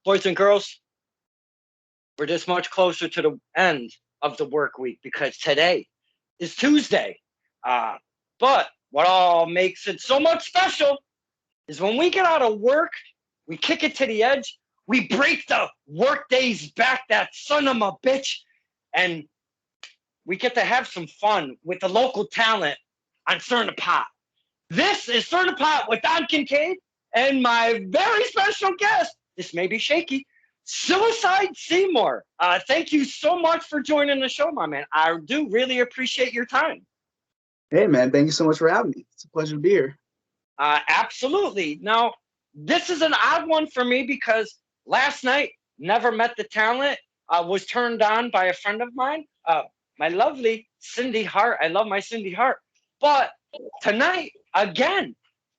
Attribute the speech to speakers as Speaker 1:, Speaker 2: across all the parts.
Speaker 1: Boys and girls, we're this much closer to the end of the work week because today is Tuesday. Uh, but what all makes it so much special is when we get out of work, we kick it to the edge, we break the work days back, that son of a bitch, and we get to have some fun with the local talent on Stir in the Pot. This is Stir in the Pot with Don Kincaid and my very special guest. This may be shaky. Suicide Seymour. Thank you so much for joining the show, my man. I do really appreciate your time.
Speaker 2: Hey, man, thank you so much for having me. It's a pleasure to be here.
Speaker 1: Absolutely. Now, this is an odd one for me because last night, never met the talent, was turned on by a friend of mine, my lovely Cindy Hart. I love my Cindy Hart. But tonight, again,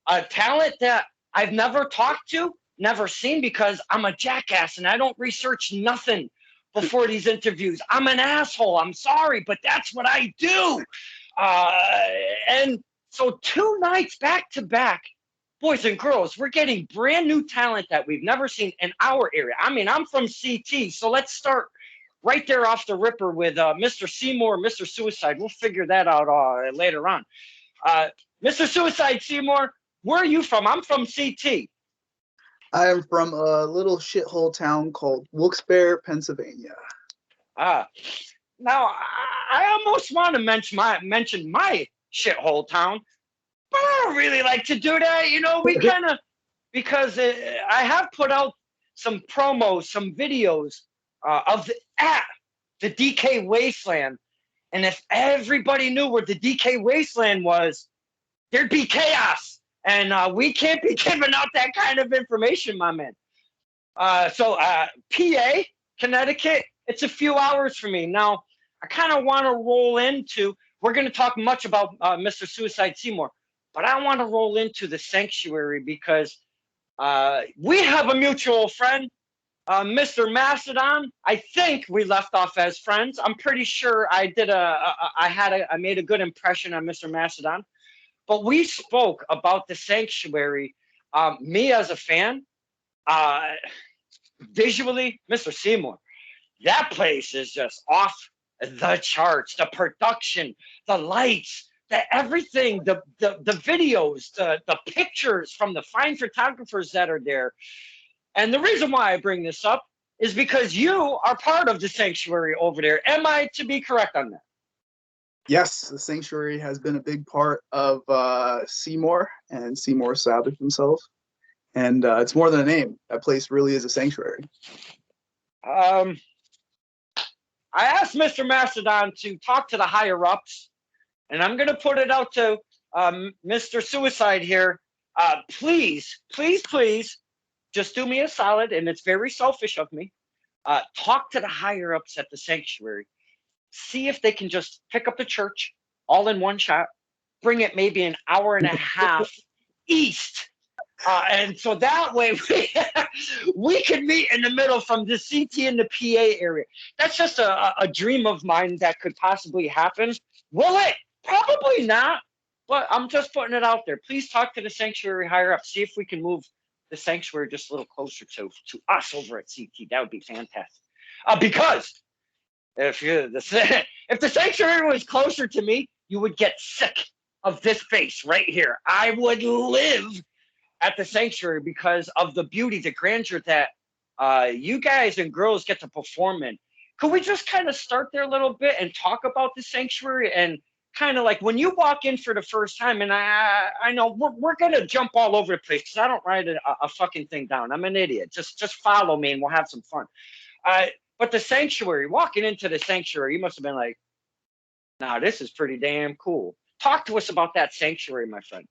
Speaker 1: a talent that I've never talked to, never seen because I'm a jackass and I don't research nothing before these interviews. I'm an asshole. I'm sorry, but that's what I do. Uh, and so 2 nights back to back, boys and girls, we're getting brand new talent that we've never seen in our area. I mean, I'm from CT, so let's start right there off the ripper with Mr. Seymour, Mr. Suicide. We'll figure that out later on. Uh, Mr. Suicide Seymour, where are you from? I'm from CT.
Speaker 2: I am from a little shithole town called Wilkes-Barre, Pennsylvania.
Speaker 1: Uh, Now, I almost want to mention my shithole town, but I don't really like to do that. You know, we kind of, because I have put out some promos, some videos of the DK Wasteland. And if everybody knew where the DK Wasteland was, there'd be chaos. And we can't be giving out that kind of information, my man. PA, Connecticut, it's a few hours for me. Now, I kind of want to roll into, we're going to talk much about Mr. Suicide Seymour, but I want to roll into the sanctuary because we have a mutual friend, Mr. Mastodon. I think we left off as friends. I'm pretty sure I made a good impression on Mr. Mastodon, but we spoke about the sanctuary. Me as a fan, visually, Mr. Seymour, that place is just off the charts. The production, the lights, the everything, the videos, the pictures from the fine photographers that are there. And the reason why I bring this up is because you are part of the sanctuary over there. Am I to be correct on that?
Speaker 2: Yes, the sanctuary has been a big part of Seymour, and Seymour established himself. And it's more than a name. That place really is a sanctuary.
Speaker 1: I asked Mr. Mastodon to talk to the higher ups, and I'm going to put it out to Mr. Suicide here. Please, please, please, just do me a solid, and it's very selfish of me. Talk to the higher ups at the sanctuary. See if they can just pick up the church all in one shot, bring it maybe an hour and a half east. And so that way we could meet in the middle from the CT and the PA area. That's just a dream of mine that could possibly happen. Will it? Probably not. But I'm just putting it out there. Please talk to the sanctuary higher up. See if we can move the sanctuary just a little closer to us over at CT. That would be fantastic. Because if the sanctuary was closer to me, you would get sick of this face right here. I would live at the sanctuary because of the beauty, the grandeur that you guys and girls get to perform in. Could we just kind of start there a little bit and talk about the sanctuary and kind of like when you walk in for the first time? And I know we're gonna jump all over the place because I don't write a fucking thing down. I'm an idiot. Just follow me and we'll have some fun. But the sanctuary, walking into the sanctuary, you must have been like, "Nah, this is pretty damn cool." Talk to us about that sanctuary, my friend.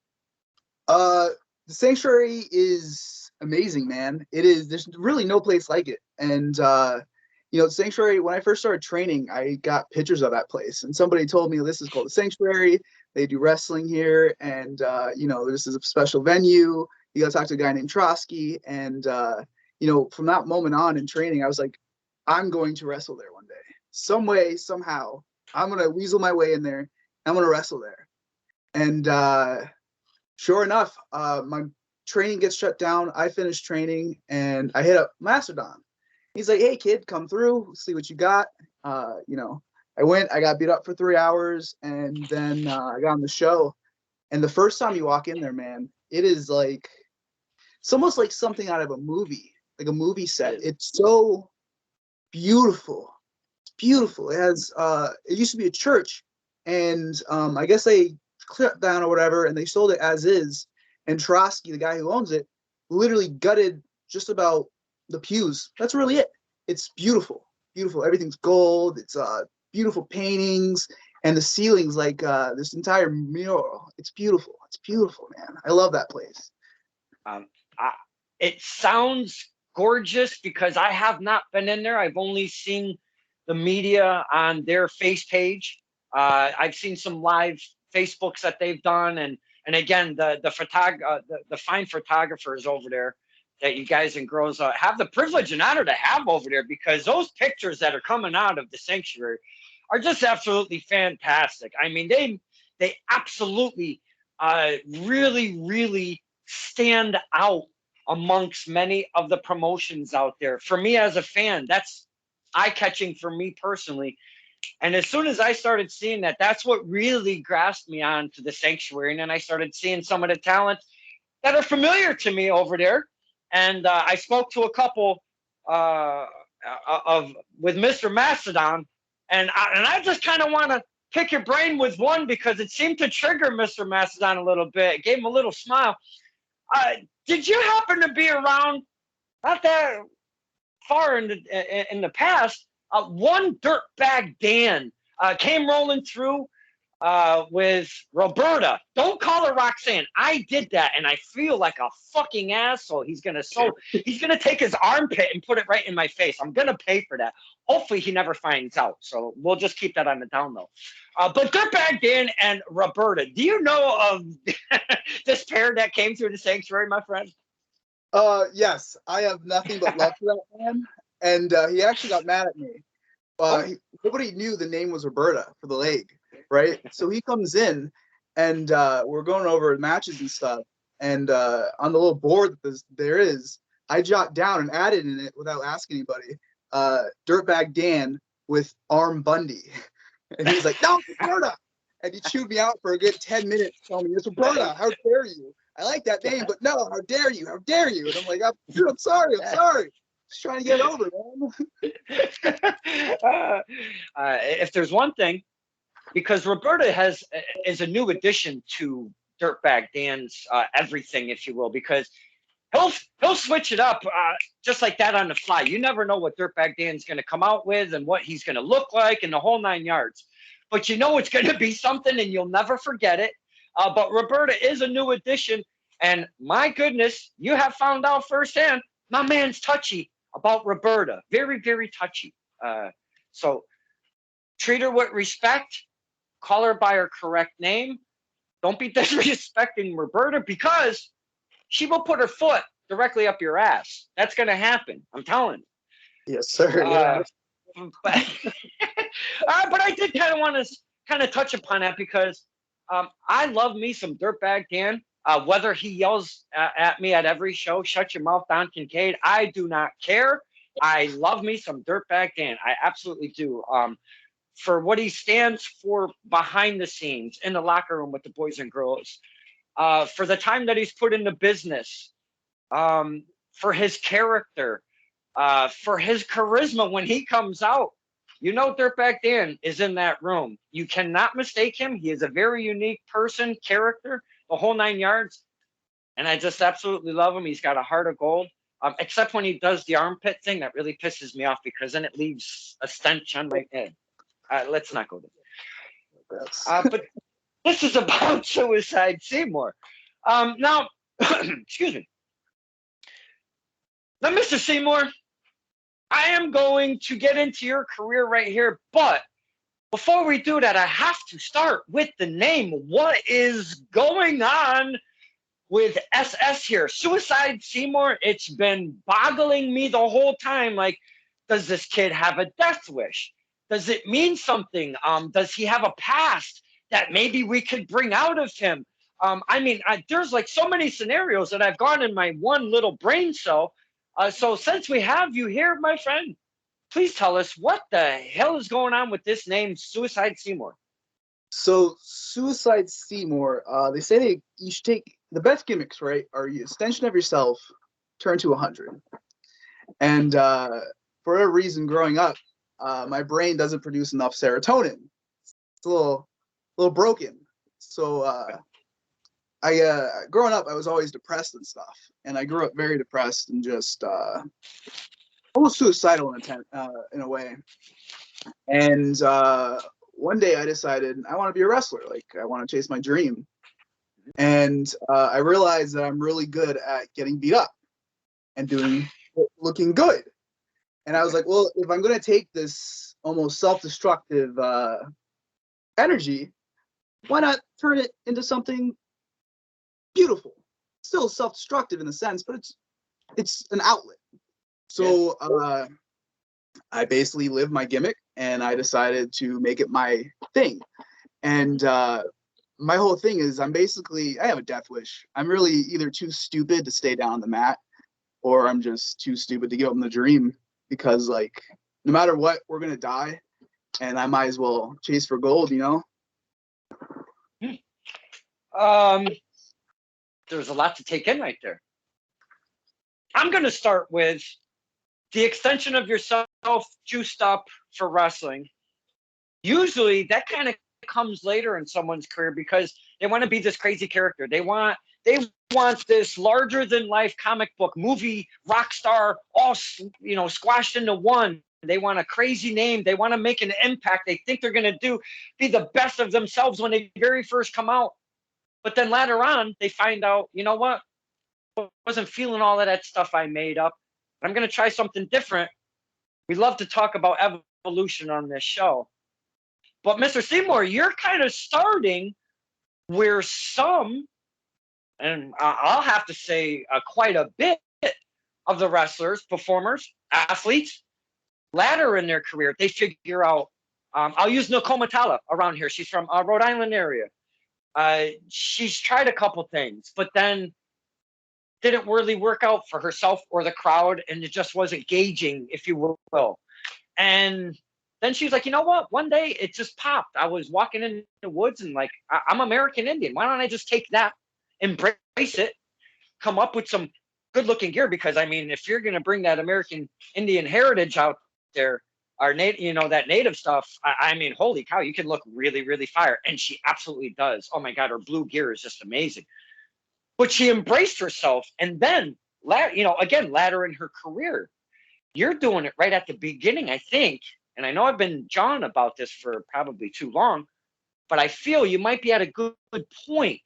Speaker 2: The sanctuary is amazing, man. It is. There's really no place like it. And the sanctuary, when I first started training, I got pictures of that place, and somebody told me this is called the sanctuary. They do wrestling here, and this is a special venue. You got to talk to a guy named Trotsky, and from that moment on in training, I was like, I'm going to wrestle there one day, some way, somehow. I'm gonna weasel my way in there. I'm gonna wrestle there, and sure enough, my training gets shut down. I finish training and I hit up Mastodon. He's like, "Hey kid, come through, see what you got." You know, I went, I got beat up for 3 hours, and then I got on the show. And the first time you walk in there, man, it is like it's almost like something out of a movie, like a movie set. It's so beautiful. It's beautiful. It has it used to be a church, and I guess they cleared it down or whatever, and they sold it as is. And Trotsky, the guy who owns it, literally gutted just about the pews. That's really it. It's beautiful, beautiful. Everything's gold. It's beautiful paintings, and the ceilings like this entire mural. It's beautiful. It's beautiful, man. I love that place.
Speaker 1: It sounds gorgeous because I have not been in there. I've only seen the media on their face page. I've seen some live Facebooks that they've done, and again, the fine photographers over there that you guys and girls have the privilege and honor to have over there, because those pictures that are coming out of the sanctuary are just absolutely fantastic. I mean, they absolutely really stand out amongst many of the promotions out there. For me as a fan, that's eye-catching for me personally. And as soon as I started seeing that, that's what really grasped me on to the sanctuary. And then I started seeing some of the talent that are familiar to me over there. And I spoke to a couple with Mr. Mastodon, and I just kind of want to pick your brain with one, because it seemed to trigger Mr. Mastodon a little bit. It gave him a little smile. Did you happen to be around, not that far in the past, one dirtbag Dan came rolling through with Roberta? Don't call her Roxanne. I did that, and I feel like a fucking asshole. He's gonna take his armpit and put it right in my face. I'm gonna pay for that. Hopefully, he never finds out. So we'll just keep that on the down low. But dirtbag Dan and Roberta, do you know of this pair that came through the sanctuary, my friend?
Speaker 2: Yes, I have nothing but love for that man, and he actually got mad at me. Nobody knew the name was Roberta for the leg, right? So he comes in, and we're going over matches and stuff, and on the little board that there is, I jot down and added in it without asking anybody, Dirtbag Dan with Arm Bundy, and he's like, "No, it's Roberta," and he chewed me out for a good 10 minutes, telling me, "It's Roberta. How dare you? I like that name, but no, how dare you? How dare you?" And I'm like, "Dude, I'm sorry. Just trying to get it over,
Speaker 1: man." If there's one thing, because Roberta is a new addition to Dirtbag Dan's everything, if you will, because he'll switch it up just like that on the fly. You never know what Dirtbag Dan's going to come out with and what he's going to look like and the whole 9 yards. But you know it's going to be something, and you'll never forget it. But Roberta is a new addition, and my goodness, you have found out firsthand, my man's touchy about Roberta. Very, very touchy. So treat her with respect. Call her by her correct name. Don't be disrespecting Roberta, because she will put her foot directly up your ass. That's going to happen. I'm telling you.
Speaker 2: Yes, sir.
Speaker 1: But I did kind of want to touch upon that, because I love me some Dirtbag Dan. Whether he yells at me at every show, "Shut your mouth, Don Kincaid," I do not care. I love me some Dirtbag Dan. I absolutely do. For what he stands for behind the scenes, in the locker room with the boys and girls, for the time that he's put into business, for his character, for his charisma when he comes out. You know, Dirtbag Dan is in that room. You cannot mistake him. He is a very unique person, character, the whole 9 yards. And I just absolutely love him. He's got a heart of gold. Except when he does the armpit thing, that really pisses me off, because then it leaves a stench on my head. Let's not go there. But this is about Suicide Seymour. Now, excuse me. Now, Mr. Seymour, I am going to get into your career right here, but before we do that, I have to start with the name. What is going on with SS here? Suicide Seymour, it's been boggling me the whole time. Like, does this kid have a death wish? Does it mean something? Does he have a past that maybe we could bring out of him? I mean, there's like so many scenarios that I've gone in my one little brain cell. So since we have you here, my friend, please tell us what the hell is going on with this name, Suicide Seymour.
Speaker 2: So Suicide Seymour, they say you should take the best gimmicks, right? Are you extension of yourself, turn to 100. And for a reason, growing up, my brain doesn't produce enough serotonin. It's a little broken. So growing up, I was always depressed and stuff, and I grew up very depressed and just almost suicidal in a way. And one day I decided I want to be a wrestler. Like, I want to chase my dream. And I realized that I'm really good at getting beat up and looking good. And I was like, well, if I'm going to take this almost self-destructive energy, why not turn it into something beautiful? Still self-destructive in a sense, but it's an outlet. So I basically lived my gimmick, and I decided to make it my thing. And my whole thing is I have a death wish. I'm really either too stupid to stay down on the mat, or I'm just too stupid to give up on the dream, because like no matter what, we're gonna die, and I might as well chase for gold, you know?
Speaker 1: There's a lot to take in right there. I'm gonna start with the extension of yourself juiced up for wrestling. Usually that kind of comes later in someone's career because they want to be this crazy character. They want this larger than life comic book movie rock star all squashed into one. They want a crazy name. They want to make an impact. They think they're going to be the best of themselves when they very first come out. But then later on, they find out, you know what? I wasn't feeling all of that stuff I made up. I'm going to try something different. We love to talk about evolution on this show. But Mr. Seymour, you're kind of starting where some, and I'll have to say quite a bit of the wrestlers, performers, athletes, later in their career, they figure out, I'll use Nicole Matala around here. She's from Rhode Island area. She's tried a couple things, but then didn't really work out for herself or the crowd, and it just wasn't gauging, if you will. And then she was like, you know what? One day it just popped. I was walking in the woods and like, I'm American Indian. Why don't I just take that, embrace it, come up with some good looking gear? Because I mean, if you're going to bring that American Indian heritage out there, that native stuff, I mean, holy cow, you can look really, really fire. And she absolutely does. Oh my God, her blue gear is just amazing. But she embraced herself. And then, again, later in her career, you're doing it right at the beginning, I think. And I know I've been jawing about this for probably too long, but I feel you might be at a good point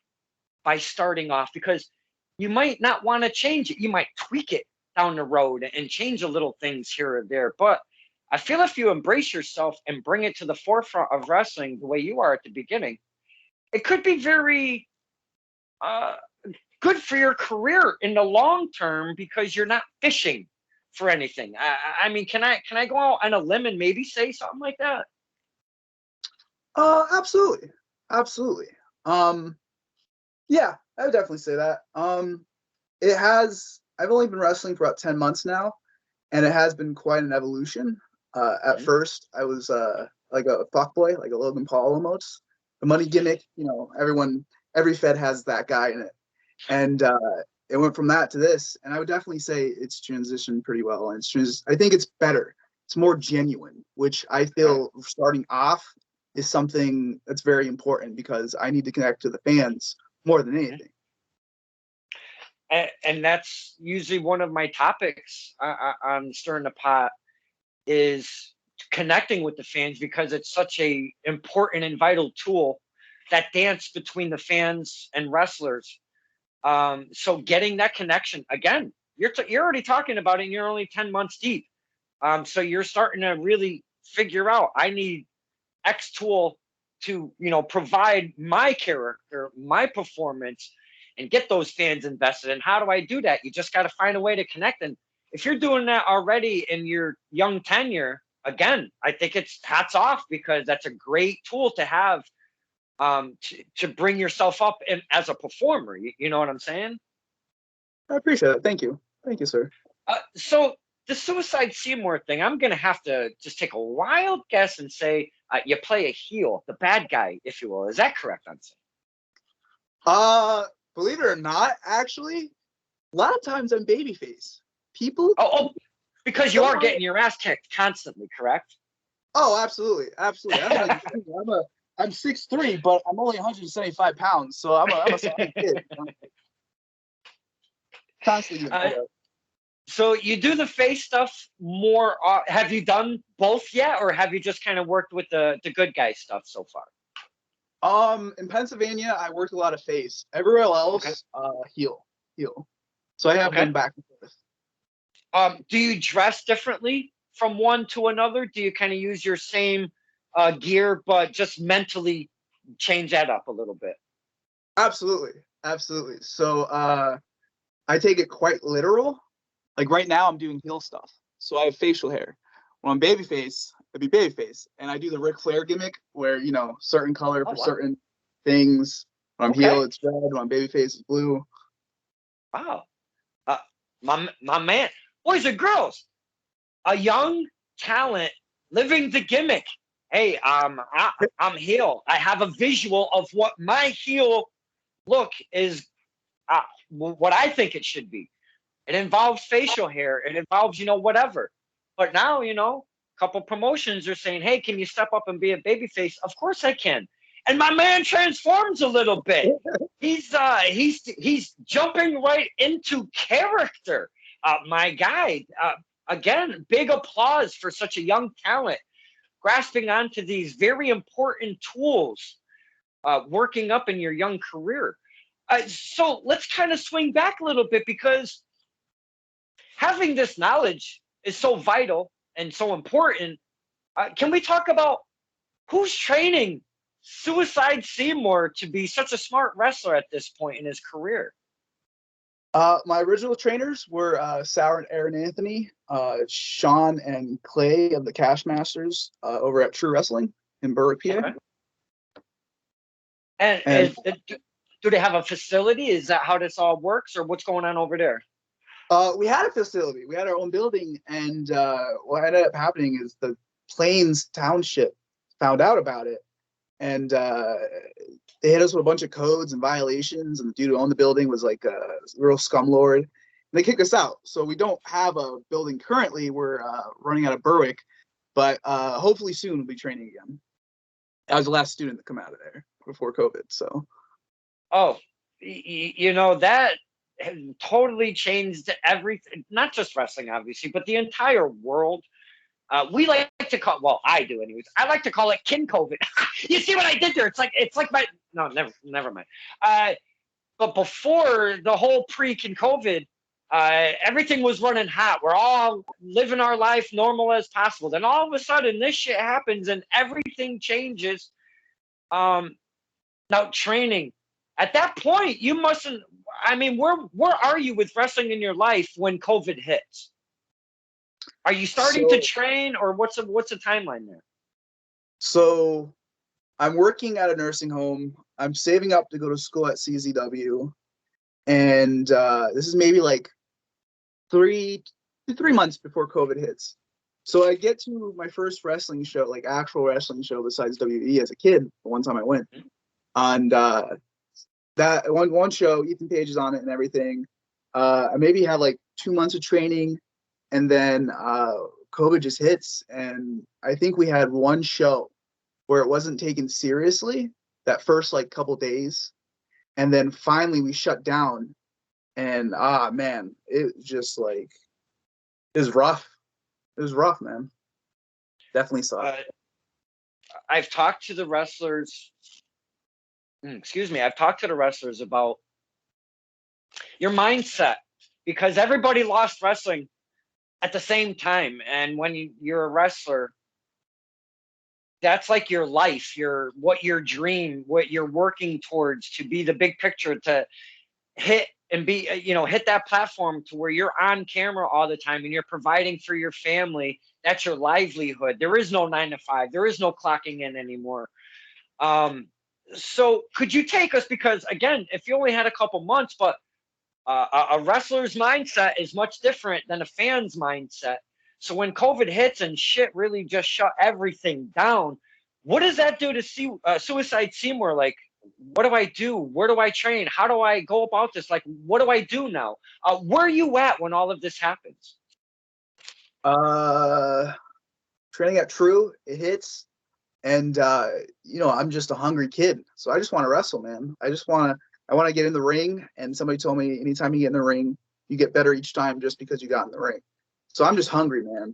Speaker 1: by starting off, because you might not want to change it. You might tweak it down the road and change a little things here or there. But I feel if you embrace yourself and bring it to the forefront of wrestling the way you are at the beginning, it could be very good for your career in the long term, because you're not fishing for anything. I mean, can I go out on a limb and maybe say something like that?
Speaker 2: Absolutely. Yeah, I would definitely say that. I've only been wrestling for about 10 months now, and it has been quite an evolution. At first, I was like a fuckboy, like a Logan Paul almost. The money gimmick, every Fed has that guy in it. And it went from that to this, and I would definitely say it's transitioned pretty well. And I think it's better. It's more genuine, which I feel starting off is something that's very important, because I need to connect to the fans more than anything.
Speaker 1: And that's usually one of my topics on Stirring the Pot, is connecting with the fans, because it's such a important and vital tool, that dance between the fans and wrestlers. So getting that connection, again, you're already talking about it, and you're only 10 months deep. So you're starting to really figure out, I need X tool to, provide my character, my performance, and get those fans invested. And how do I do that? You just got to find a way to connect. And if you're doing that already in your young tenure, again, I think it's hats off, because that's a great tool to have to bring yourself up as a performer. You know what I'm saying?
Speaker 2: I appreciate it. Thank you, sir.
Speaker 1: So the Suicide Seymour thing, I'm gonna have to just take a wild guess and say you play a heel, the bad guy, if you will. Is that correct? I'm saying.
Speaker 2: Believe it or not, actually, a lot of times I'm babyface. People.
Speaker 1: Oh, because you are
Speaker 2: Somehow-
Speaker 1: getting your ass kicked constantly, correct?
Speaker 2: Oh, absolutely, absolutely. I'm 6'3", but I'm only 175 pounds, so I'm a solid kid. Constantly.
Speaker 1: So you do the face stuff more. Have you done both yet, or have you just kind of worked with the good guy stuff so far?
Speaker 2: In Pennsylvania, I worked a lot of face. Everywhere else, heel. So I have them back and forth.
Speaker 1: Do you dress differently from one to another? Do you kind of use your same gear, but just mentally change that up a little bit?
Speaker 2: Absolutely. So I take it quite literal. Like right now, I'm doing heel stuff. So I have facial hair. When I'm babyface, I'd be babyface, and I do the Ric Flair gimmick, where certain color for certain things. When I'm heel, it's red. When I'm babyface, it's blue.
Speaker 1: Wow, my man, boys and girls, a young talent living the gimmick. Hey, I'm heel. I have a visual of what my heel look is. What I think it should be. It involves facial hair. It involves, whatever. But now, a couple promotions are saying, hey, can you step up and be a babyface? Of course I can. And my man transforms a little bit. He's jumping right into character. My guy, again, big applause for such a young talent grasping onto these very important tools, working up in your young career. So let's kind of swing back a little bit, because having this knowledge is so vital and so important. Can we talk about who's training Suicide Seymour to be such a smart wrestler at this point in his career?
Speaker 2: My original trainers were Sauer and Aaron Anthony, Sean and Clay of the Cash Masters over at True Wrestling in Berwick, PA.
Speaker 1: Okay. And do they have a facility? Is that how this all works, or what's going on over there?
Speaker 2: We had a facility. We had our own building, and what ended up happening is the Plains Township found out about it, and they hit us with a bunch of codes and violations, and the dude who owned the building was like a real scumlord. And they kicked us out. So we don't have a building currently. We're running out of Berwick, but hopefully soon we'll be training again. I was the last student to come out of there before COVID. So,
Speaker 1: that totally changed everything. Not just wrestling, obviously, but the entire world. We like to call, well, I do anyways. I like to call it kin COVID. You see what I did there? It's like my, no, never mind. But before the whole pre-kin COVID, everything was running hot. We're all living our life normal as possible. Then all of a sudden this shit happens and everything changes. Now training, at that point, you mustn't, where are you with wrestling in your life when COVID hits? Are you starting to train, or what's the timeline there?
Speaker 2: So I'm working at a nursing home. I'm saving up to go to school at CZW. And this is maybe like 3 months before COVID hits. So I get to my first wrestling show, like actual wrestling show besides WWE as a kid, the one time I went. And that one show, Ethan Page is on it and everything. I maybe had like 2 months of training, and then COVID just hits. And I think we had one show where it wasn't taken seriously that first like couple days. And then finally we shut down. And man, it just like, it was rough. It was rough, man. Definitely sucked.
Speaker 1: I've talked to the wrestlers. I've talked to the wrestlers about your mindset, because everybody lost wrestling at the same time. And when you're a wrestler, that's like your life, what you're working towards to be the big picture, to hit and be, hit that platform to where you're on camera all the time and you're providing for your family. That's your livelihood. There is no 9 to 5. There is no clocking in anymore. So could you take us, because again, if you only had a couple months, but a wrestler's mindset is much different than a fan's mindset. So when COVID hits and shit really just shut everything down, what does that do to Suicide Seymour? Like, what do I do? Where do I train? How do I go about this? Like, what do I do now? Where are you at when all of this happens?
Speaker 2: Uh, Training at True, it hits, and I'm just a hungry kid, so I just want to wrestle, man. I want to get in the ring, and somebody told me anytime you get in the ring, you get better each time just because you got in the ring. So I'm just hungry, man.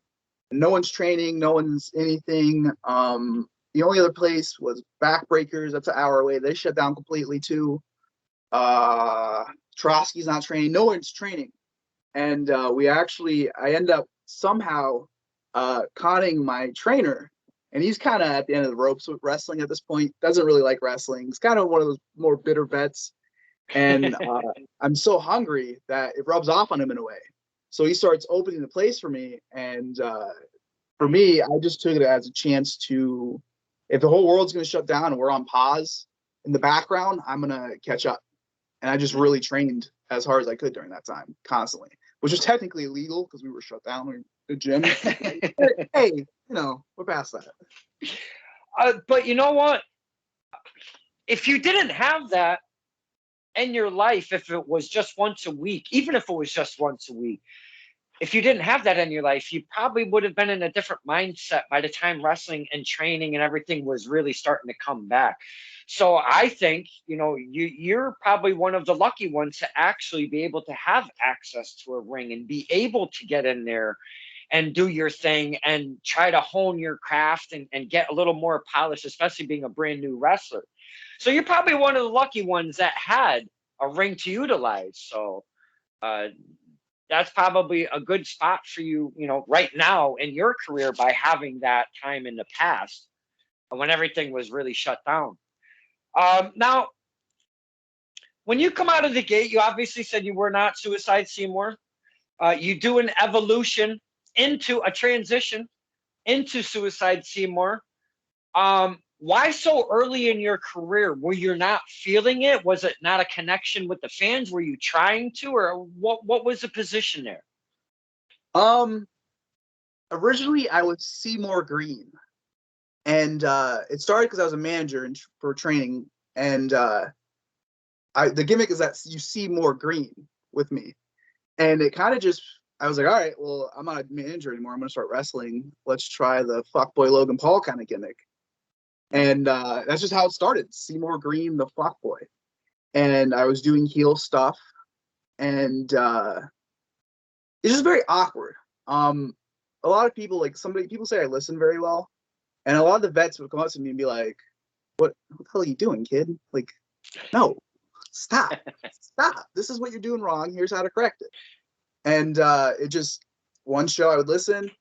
Speaker 2: No one's training, no one's anything. The only other place was Backbreakers. That's an hour away. They shut down completely too. Trotsky's not training. No one's training. And I end up somehow conning my trainer. And he's kind of at the end of the ropes with wrestling at this point. Doesn't really like wrestling. He's kind of one of those more bitter vets. And I'm so hungry that it rubs off on him in a way. So he starts opening the place for me. And for me, I just took it as a chance to, if the whole world's going to shut down and we're on pause in the background, I'm going to catch up. And I just really trained as hard as I could during that time, constantly, which was technically illegal because we were shut down. We were in the gym. Hey, we're past that.
Speaker 1: But you know what? If you didn't have that in your life, if it was just once a week, even if it was just once a week, if you didn't have that in your life, you probably would have been in a different mindset by the time wrestling and training and everything was really starting to come back. So I think, you're probably one of the lucky ones to actually be able to have access to a ring and be able to get in there and do your thing and try to hone your craft and get a little more polished, especially being a brand new wrestler. So you're probably one of the lucky ones that had a ring to utilize. So that's probably a good spot for you, right now in your career by having that time in the past when everything was really shut down. Now, when you come out of the gate, you obviously said you were not Suicide Seymour. You do an evolution into a transition into Suicide Seymour. Why so early in your career? Were you not feeling it? Was it not a connection with the fans? Were you trying to, or what was the position there?
Speaker 2: Originally I was Seymour Green, and it started because I was a manager for training, and the gimmick is that you see more green with me, and it kind of just, I was like, all right, well, I'm not a manager anymore. I'm gonna start wrestling. Let's try the fuckboy Logan Paul kind of gimmick. And that's just how it started. Seymour Green, the fuckboy. And I was doing heel stuff. And it's just very awkward. A lot of people, people say I listen very well. And a lot of the vets would come up to me and be like, what the hell are you doing, kid? Like, no, stop. Stop. This is what you're doing wrong. Here's how to correct it. And one show I would listen, and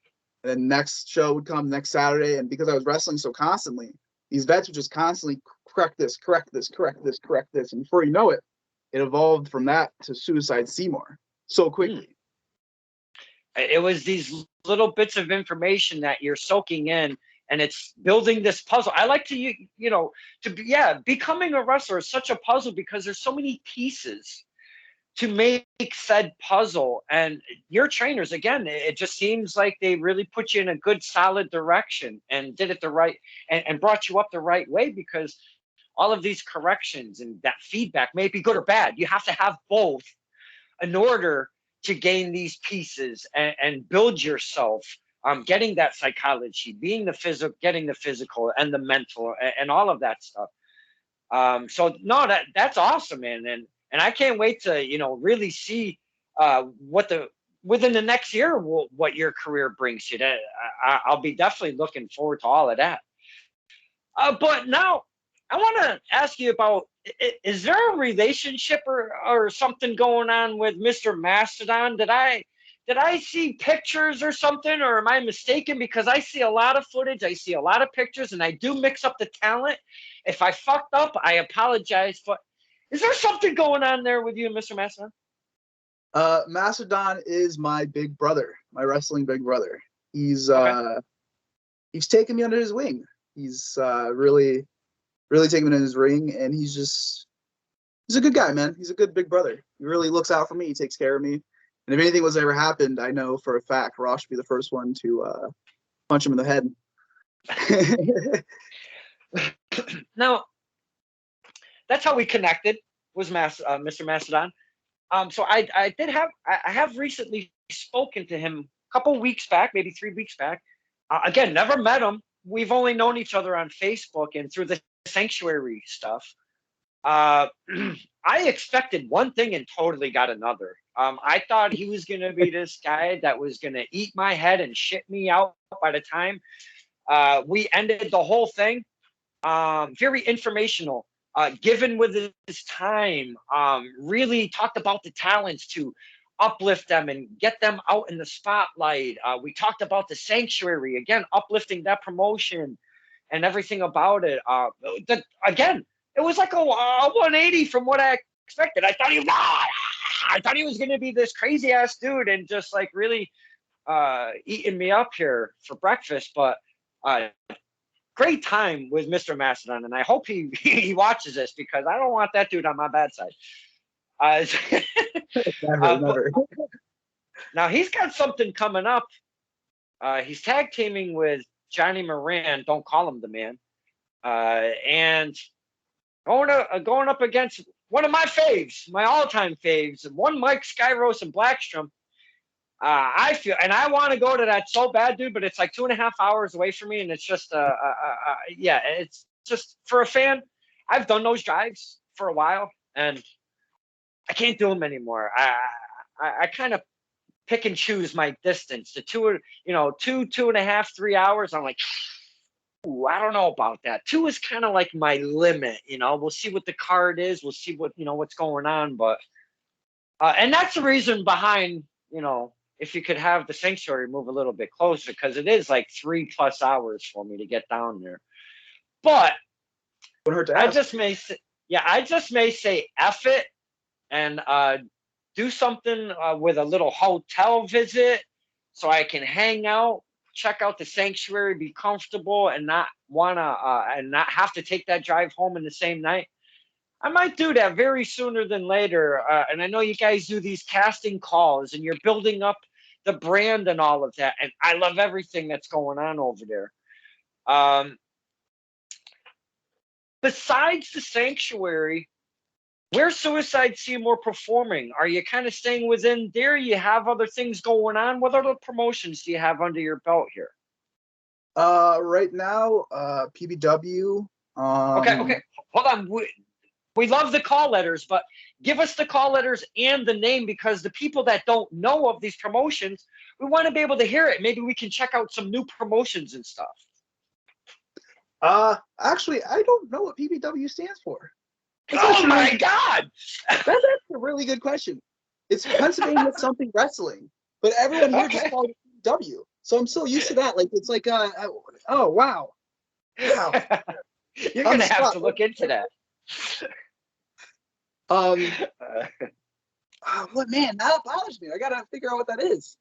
Speaker 2: then next show would come next Saturday. And because I was wrestling so constantly, these vets would just constantly correct this. And before you know it, it evolved from that to Suicide Seymour so quickly.
Speaker 1: It was these little bits of information that you're soaking in, and it's building this puzzle. I like to, becoming a wrestler is such a puzzle because there's so many pieces to make said puzzle. And your trainers, again, it just seems like they really put you in a good solid direction and did it the right and brought you up the right way, because all of these corrections and that feedback may be good or bad. You have to have both in order to gain these pieces and build yourself, getting that psychology, being the physical, getting the physical and the mental and all of that stuff. So no, that's awesome, man. And I can't wait to, really see within the next year, what your career brings you. I'll be definitely looking forward to all of that. But now I want to ask you about, is there a relationship or something going on with Mr. Mastodon? Did I see pictures or something, or am I mistaken? Because I see a lot of footage, I see a lot of pictures, and I do mix up the talent. If I fucked up, I apologize. But is there something going on there with you and Mr. Mastodon?
Speaker 2: Mastodon is my big brother, my wrestling big brother. He's taken me under his wing. He's really really take him in his ring, and he's a good guy, man. He's a good big brother. He really looks out for me. He takes care of me. And if anything was ever happened, I know for a fact Ross would be the first one to punch him in the head.
Speaker 1: Now, that's how we connected, was Mr. Mastodon. So I have recently spoken to him a couple weeks back, maybe 3 weeks back. Again, never met him. We've only known each other on Facebook and through the sanctuary stuff. I expected one thing and totally got another. I thought he was going to be this guy that was going to eat my head and shit me out by the time we ended the whole thing. Very informational, given with his time, really talked about the talents to uplift them and get them out in the spotlight. We talked about the sanctuary, again, uplifting that promotion and everything about it. Again, it was like a 180 from what I expected. I thought he was going to be this crazy ass dude and just like really eating me up here for breakfast. But great time with Mr. Mastodon, and I hope he watches this because I don't want that dude on my bad side.
Speaker 2: Never.
Speaker 1: Now he's got something coming up. He's tag teaming with Johnny Moran. Don't call him the man. And going up against one of my faves, my all-time faves, one Mike Skyros and Blackstrom. I feel, and I want to go to that so bad, dude, but it's like 2.5 hours away from me, and it's just, yeah, it's just for a fan. I've done those drives for a while, and I can't do them anymore. I kind of pick and choose my distance. The 2.5, 3 hours. I'm like, ooh, I don't know about that. 2 is kind of like my limit. We'll see what the card is. We'll see what's going on, but and that's the reason behind if you could have the sanctuary move a little bit closer, because it is like 3+ hours for me to get down there. But I just may say F it and do something with a little hotel visit so I can hang out, check out the sanctuary, be comfortable, and not have to take that drive home in the same night. I might do that very sooner than later. And I know you guys do these casting calls and you're building up the brand and all of that. And I love everything that's going on over there. Besides the sanctuary, where's Suicide Seymour performing? Are you kind of staying within there? You have other things going on? What other promotions do you have under your belt here?
Speaker 2: Right now, PBW.
Speaker 1: Okay. Hold on. We love the call letters, but give us the call letters and the name, because the people that don't know of these promotions, we want to be able to hear it. Maybe we can check out some new promotions and stuff.
Speaker 2: Actually, I don't know what PBW stands for.
Speaker 1: Oh my God!
Speaker 2: That's a really good question. It's Pennsylvania something wrestling, but everyone here just calls it PBW. So I'm so used to that. Like it's like, oh wow.
Speaker 1: You're gonna have to look into that.
Speaker 2: What, man, that bothers me. I gotta figure out what that is.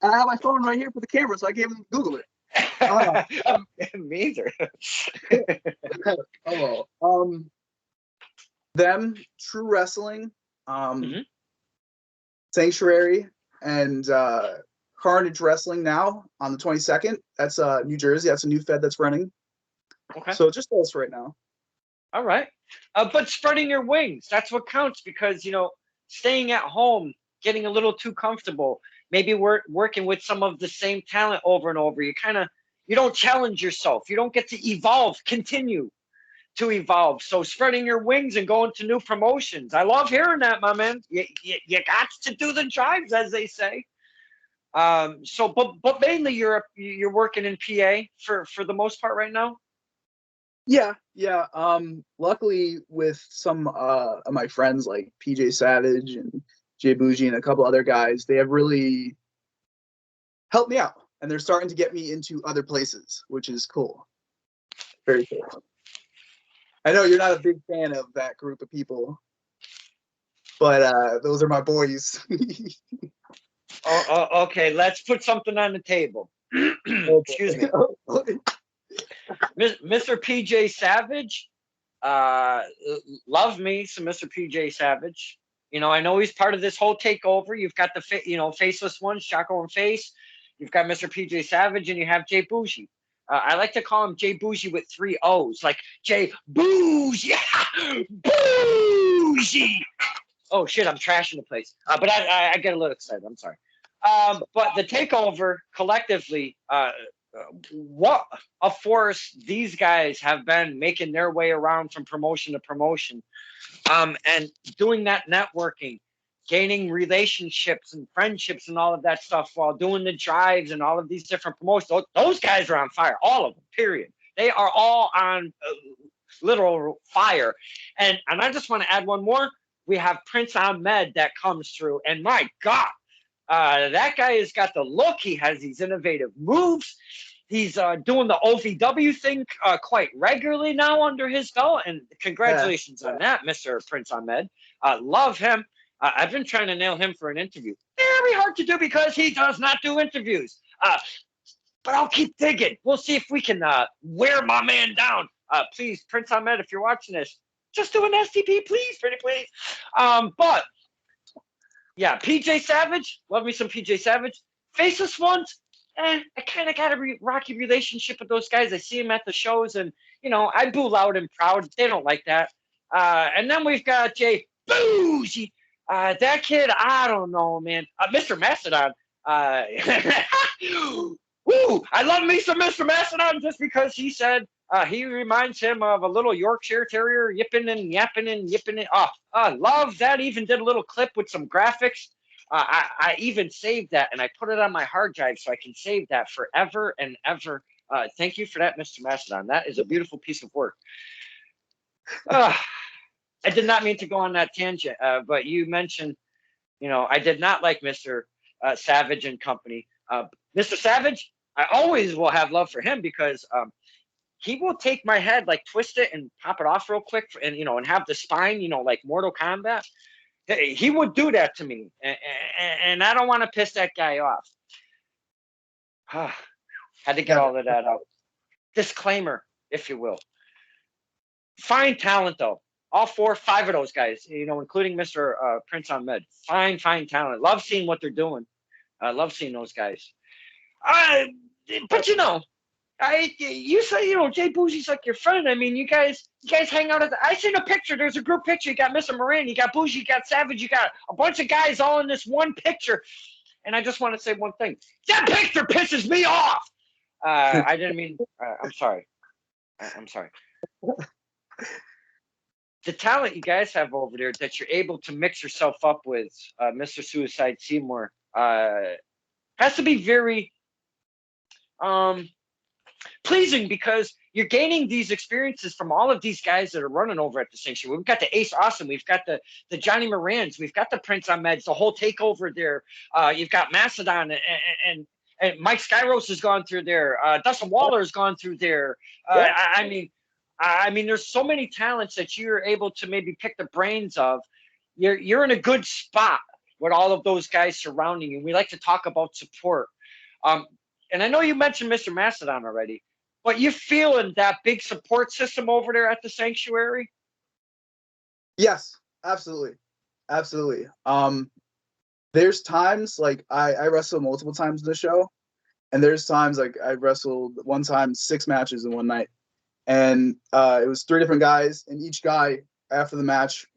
Speaker 2: And I have my phone right here for the camera, so I can't even Google it.
Speaker 1: Me either.
Speaker 2: Them, True Wrestling, Sanctuary, and Carnage Wrestling now on the 22nd. That's New Jersey. That's a new fed that's running.
Speaker 1: Okay.
Speaker 2: So just those right now.
Speaker 1: All right. But spreading your wings, that's what counts, because, staying at home, getting a little too comfortable, maybe working with some of the same talent over and over. You don't challenge yourself. You don't get to continue to evolve. So spreading your wings and going to new promotions. I love hearing that, my man. You got to do the drives, as they say. But mainly you're working in PA for the most part right now.
Speaker 2: Yeah. Luckily, with some of my friends like PJ Savage and Jay Bougie and a couple other guys, they have really helped me out, and they're starting to get me into other places, which is cool. Very cool. I know you're not a big fan of that group of people, but those are my boys.
Speaker 1: Okay, let's put something on the table. Excuse me. Mr. PJ Savage, Uh, love me some Mr. PJ Savage. I know he's part of this whole takeover. You've got the faceless ones, Chaco and Face. You've got Mr. PJ Savage, and you have Jay Bougie. I like to call him Jay Bougie with 3 O's, like Jay Bougie, Bougie. Oh shit, I'm trashing the place. But I get a little excited. I'm sorry. But the takeover collectively, what a force these guys have been making their way around from promotion to promotion, and doing that networking, gaining relationships and friendships and all of that stuff while doing the drives and all of these different promotions. Those guys are on fire, all of them, period. They are all on literal fire. And I just want to add one more. We have Prince Ahmed that comes through, and my God, that guy has got the look. He has these innovative moves. He's doing the OVW thing quite regularly now under his belt, and congratulations on that, Mr. Prince Ahmed. Love him. I've been trying to nail him for an interview. Very hard to do because he does not do interviews. But I'll keep digging. We'll see if we can wear my man down. Please, Prince Ahmed, if you're watching this, just do an STP, please, pretty please. But yeah, PJ Savage, love me some PJ Savage. Faceless ones, I kind of got a rocky relationship with those guys. I see them at the shows, and I boo loud and proud. They don't like that. And then we've got Jay Bougie. That kid, I don't know, man. Mr. Mastodon. Woo! I love me some Mr. Mastodon just because he said he reminds him of a little Yorkshire Terrier yipping and yapping and yipping. Love that. Even did a little clip with some graphics. I even saved that, and I put it on my hard drive so I can save that forever and ever. Thank you for that, Mr. Mastodon. That is a beautiful piece of work. I did not mean to go on that tangent, but you mentioned, I did not like Mr. Savage and company. Mr. Savage, I always will have love for him because he will take my head, like twist it and pop it off real quick, and and have the spine, like Mortal Kombat. He would do that to me, and I don't want to piss that guy off. Had to get all of that out. Disclaimer, if you will. Fine talent, though. All 4 or 5 of those guys, including Mr. Prince Ahmed. Fine talent. Love seeing what they're doing. I love seeing those guys. But you say Jay Bougie's like your friend. I mean, you guys hang out I seen a picture. There's a group picture. You got Mr. Moran, you got Bougie, you got Savage, you got a bunch of guys all in this one picture. And I just want to say one thing. That picture pisses me off. I didn't mean. I'm sorry. I'm sorry. The talent you guys have over there that you're able to mix yourself up with, Mr. Suicide Seymour, has to be very pleasing because you're gaining these experiences from all of these guys that are running over at the Sanctuary. We've got the Ace Awesome, we've got the Johnny Morans, we've got the Prince Ahmeds, the whole takeover there. You've got Mastodon and Mike Skyros has gone through there. Dustin Waller has gone through there. I mean, there's so many talents that you're able to maybe pick the brains of. You're in a good spot with all of those guys surrounding you. We like to talk about support. And I know you mentioned Mr. Mastodon already, but you feeling that big support system over there at the Sanctuary?
Speaker 2: Yes, absolutely. There's times like I wrestle multiple times in the show, and there's times like I wrestled one time 6 matches in one night, and it was 3 different guys, and each guy after the match,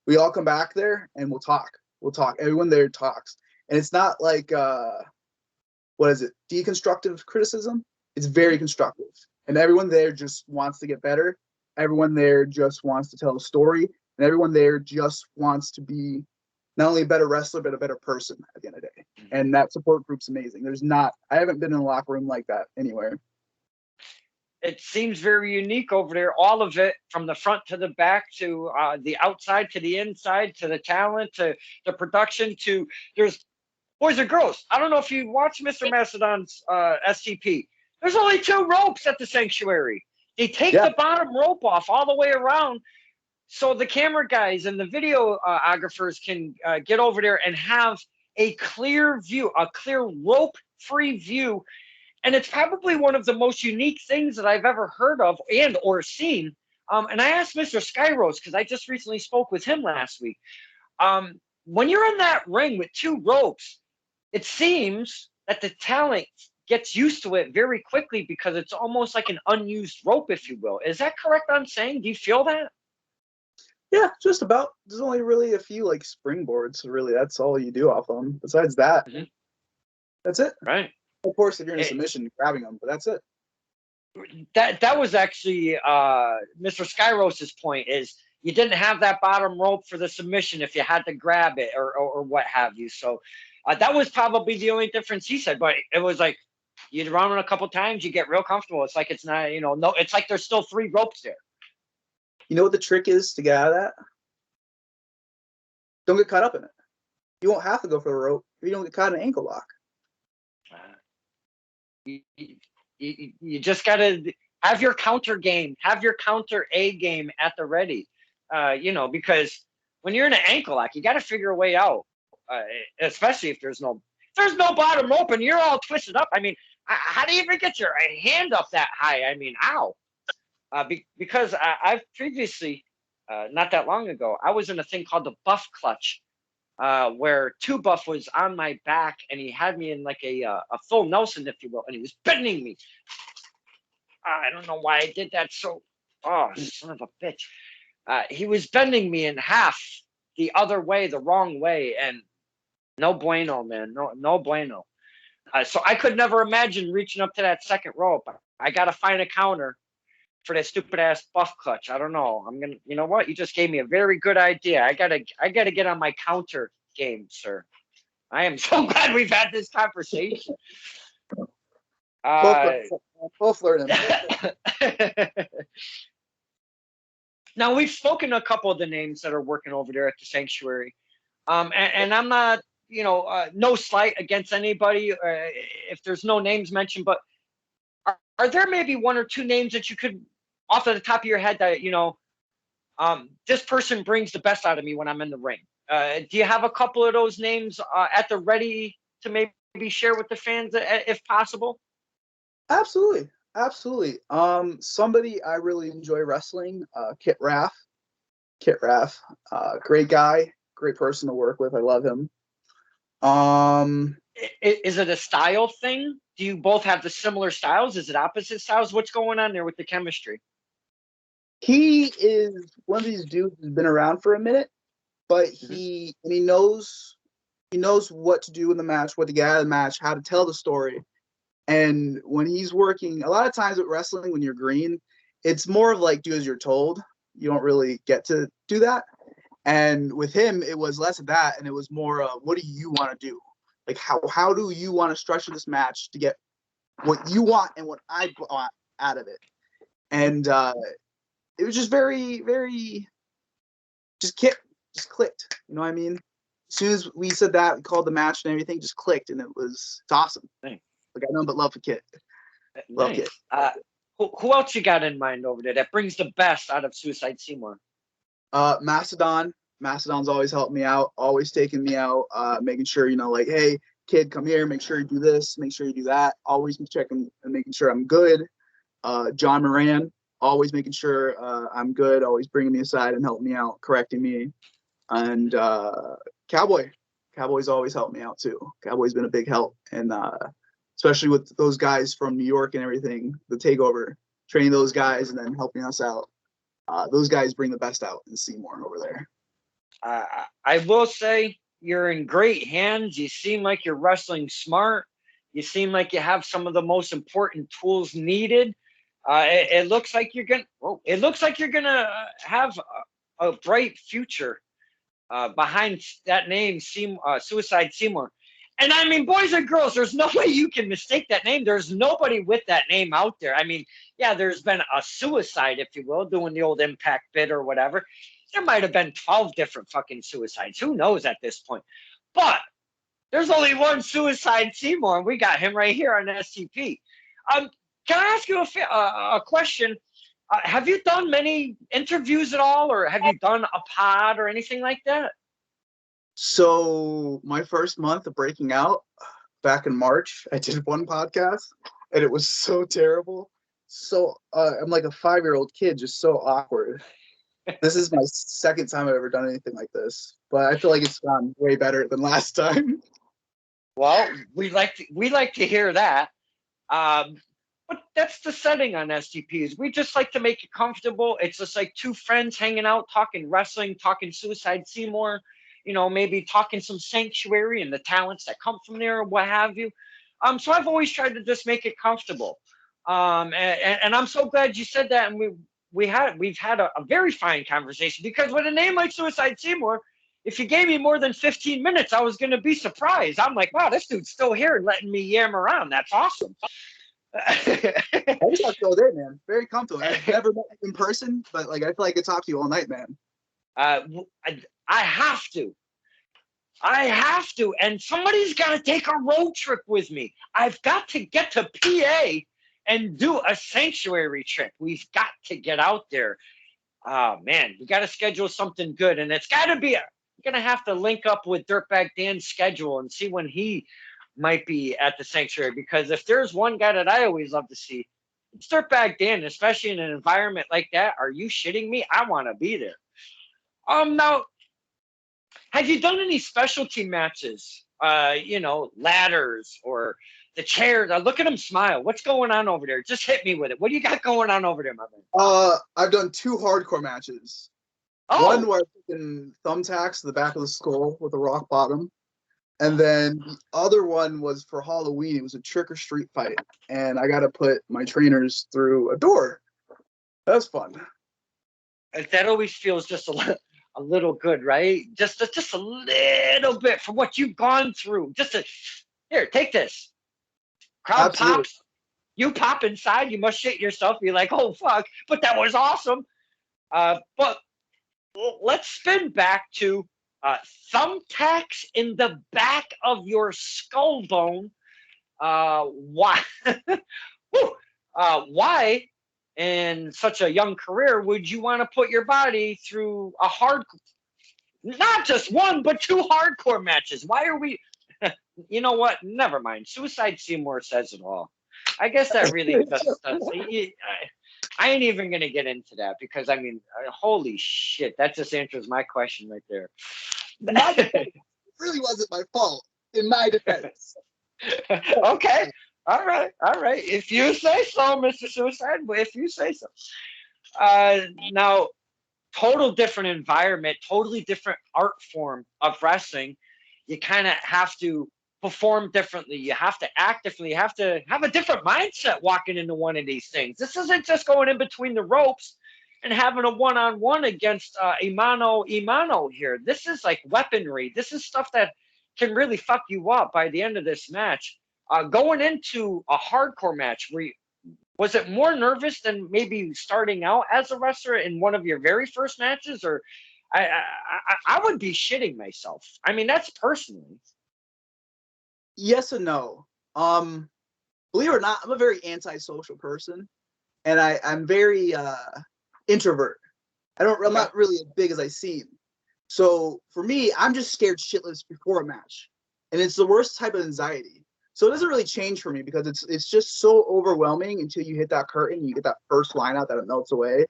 Speaker 2: we all come back there and we'll talk. Everyone there talks, and it's not like deconstructive criticism. It's very constructive, and everyone there just wants to get better. Everyone there just wants to tell a story, and everyone there just wants to be not only a better wrestler but a better person at the end of the day. And that support group's amazing. I haven't been in a locker room like that anywhere.
Speaker 1: It seems very unique over there. All of it, from the front to the back, to the outside to the inside, to the talent, to the production, to there's boys and girls. I don't know if you watch Mr. Mastodon's SCP. There's only 2 ropes at the Sanctuary. They take the bottom rope off all the way around so the camera guys and the videographers can get over there and have a clear view, a clear rope-free view. And it's probably one of the most unique things that I've ever heard of and or seen And I asked Mr. Skyros, because I just recently spoke with him last week. When you're in that ring with two ropes, it seems that the talent gets used to it very quickly because it's almost like an unused rope, if you will. Is that correct I'm saying? Do you feel that?
Speaker 2: Yeah, just about. There's only really a few like springboards. Really, that's all you do off them. Besides that, that's it.
Speaker 1: Right.
Speaker 2: Of course, if you're in a submission, grabbing them, but that's it.
Speaker 1: That was actually Mr. Skyros's point is you didn't have that bottom rope for the submission if you had to grab it or what have you. So that was probably the only difference he said. But it was like you'd run it a couple times, you get real comfortable. It's like it's not, no, it's like there's still three ropes there.
Speaker 2: You know what the trick is to get out of that? Don't get caught up in it. You won't have to go for the rope if you don't get caught in an ankle lock.
Speaker 1: You just got to have your counter game, have your counter A game at the ready, because when you're in an ankle lock, you got to figure a way out, especially if there's no bottom rope and you're all twisted up. I mean, how do you even get your hand up that high? I mean, ow. Because I've previously, not that long ago, I was in a thing called the buff clutch, where Two Buff was on my back and he had me in like a full Nelson, if you will, and he was bending me. I don't know why I did that. So, son of a bitch. He was bending me in half the other way, the wrong way, and no bueno, man. No bueno. So I could never imagine reaching up to that second rope. I got to find a counter for that stupid ass buff clutch. I don't know. You know what? You just gave me a very good idea. I gotta get on my counter game, sir. I am so glad we've had this conversation.
Speaker 2: Both learning.
Speaker 1: Now we've spoken a couple of the names that are working over there at the sanctuary, and I'm not, no slight against anybody if there's no names mentioned, but are there maybe one or two names that you could, off of the top of your head, that this person brings the best out of me when I'm in the ring? Do you have a couple of those names at the ready to maybe share with the fans if possible?
Speaker 2: Absolutely. Somebody I really enjoy wrestling, Kit Raff. Great guy, great person to work with. I love him.
Speaker 1: Is it a style thing? Do you both have the similar styles? Is it opposite styles? What's going on there with the chemistry?
Speaker 2: He is one of these dudes who's been around for a minute, but he knows what to do in the match, what to get out of the match, how to tell the story. And when he's working, a lot of times with wrestling, when you're green, it's more of like do as you're told. You don't really get to do that. And with him, it was less of that, and it was more what do you want to do? Like how do you want to structure this match to get what you want and what I want out of it? And it was just very, very just clicked. You know what I mean? As soon as we said that, we called the match and everything, just clicked, and it's awesome. Thanks. Like I know, but love for Kit. Love Kit.
Speaker 1: Who else you got in mind over there that brings the best out of Suicide Seymour?
Speaker 2: Mastodon. Mastodon's always helped me out, always taking me out, making sure, like, hey, kid, come here, make sure you do this, make sure you do that, always checking and making sure I'm good. John Moran, always making sure I'm good, always bringing me aside and helping me out, correcting me. And Cowboy's always helped me out too. Cowboy's been a big help, and especially with those guys from New York and everything, the takeover, training those guys and then helping us out. Those guys bring the best out in Seymour over there.
Speaker 1: I will say you're in great hands. You seem like you're wrestling smart. You seem like you have some of the most important tools needed. It looks like you're gonna have a bright future behind that name, Suicide Seymour. And I mean, boys and girls, there's no way you can mistake that name. There's nobody with that name out there. I mean, yeah, there's been a suicide, if you will, doing the old Impact bit or whatever. There might have been 12 different fucking suicides. Who knows at this point? But there's only one Suicide Seymour, and we got him right here on STP. Can I ask you a question? Have you done many interviews at all, or have you done a pod or anything like that?
Speaker 2: So my first month of breaking out, back in March, I did one podcast, and it was so terrible. so I'm like a 5-year-old kid, just so awkward. This is my second time I've ever done anything like this, but I feel like it's gone way better than last time.
Speaker 1: Well, we like to hear that. Um, but that's the setting on STPs. We just like to make it comfortable. It's just like two friends hanging out, talking wrestling, talking Suicide Seymour, maybe talking some Sanctuary and the talents that come from there or what have you. So I've always tried to just make it comfortable. And I'm so glad you said that. And we've had a very fine conversation, because with a name like Suicide Seymour, if you gave me more than 15 minutes, I was going to be surprised. I'm like, wow, this dude's still here and letting me yam around. That's awesome.
Speaker 2: I just talked all day, man. Very comfortable. I've never met you in person, but like I feel like I could talk to you all night, man.
Speaker 1: I have to. I have to. And somebody's got to take a road trip with me. I've got to get to PA and do a Sanctuary trip. We've got to get out there. Oh, man, we got to schedule something good. And it's got to be, you're going to have to link up with Dirtbag Dan's schedule and see when he might be at the Sanctuary. Because if there's one guy that I always love to see, it's Dirtbag Dan, especially in an environment like that. Are you shitting me? I want to be there. Now, have you done any specialty matches? Ladders or the chairs. Look at him smile. What's going on over there? Just hit me with it. What do you got going on over there, my man?
Speaker 2: I've done 2 hardcore matches.
Speaker 1: Oh.
Speaker 2: One where I took thumbtacks to the back of the skull with a rock bottom. And then the other one was for Halloween. It was a trick or treat fight. And I got to put my trainers through a door. That was fun.
Speaker 1: That always feels just a little good, right? Just a little bit for what you've gone through. Here, take this. Crowd
Speaker 2: Absolutely.
Speaker 1: pops. You pop inside. You must shit yourself. Be like, oh, fuck. But that was awesome. But let's spin back to thumbtacks in the back of your skull bone. Why? Why, in such a young career, would you want to put your body through a not just one, but 2 hardcore matches? Why are we? You know what? Never mind. Suicide Seymour says it all. I guess that really does. I ain't even going to get into that, because, I mean, holy shit. That just answers my question right there.
Speaker 2: My defense, it really wasn't my fault. In my defense.
Speaker 1: Okay. All right. If you say so, Mr. Suicide, if you say so. Now, total different environment, totally different art form of wrestling. You kind of have to perform differently. You have to act differently. You have to have a different mindset walking into one of these things. This isn't just going in between the ropes and having a one-on-one against Imano here. This is like weaponry. This is stuff that can really fuck you up by the end of this match. Going into a hardcore match, was it more nervous than maybe starting out as a wrestler in one of your very first matches? Or I would be shitting myself. I mean, that's personally.
Speaker 2: Yes and no. Believe it or not, I'm a very antisocial person, and I'm very introvert. I'm not really as big as I seem. So for me, I'm just scared shitless before a match, and it's the worst type of anxiety. So it doesn't really change for me, because it's just so overwhelming until you hit that curtain, you get that first line out that it melts away.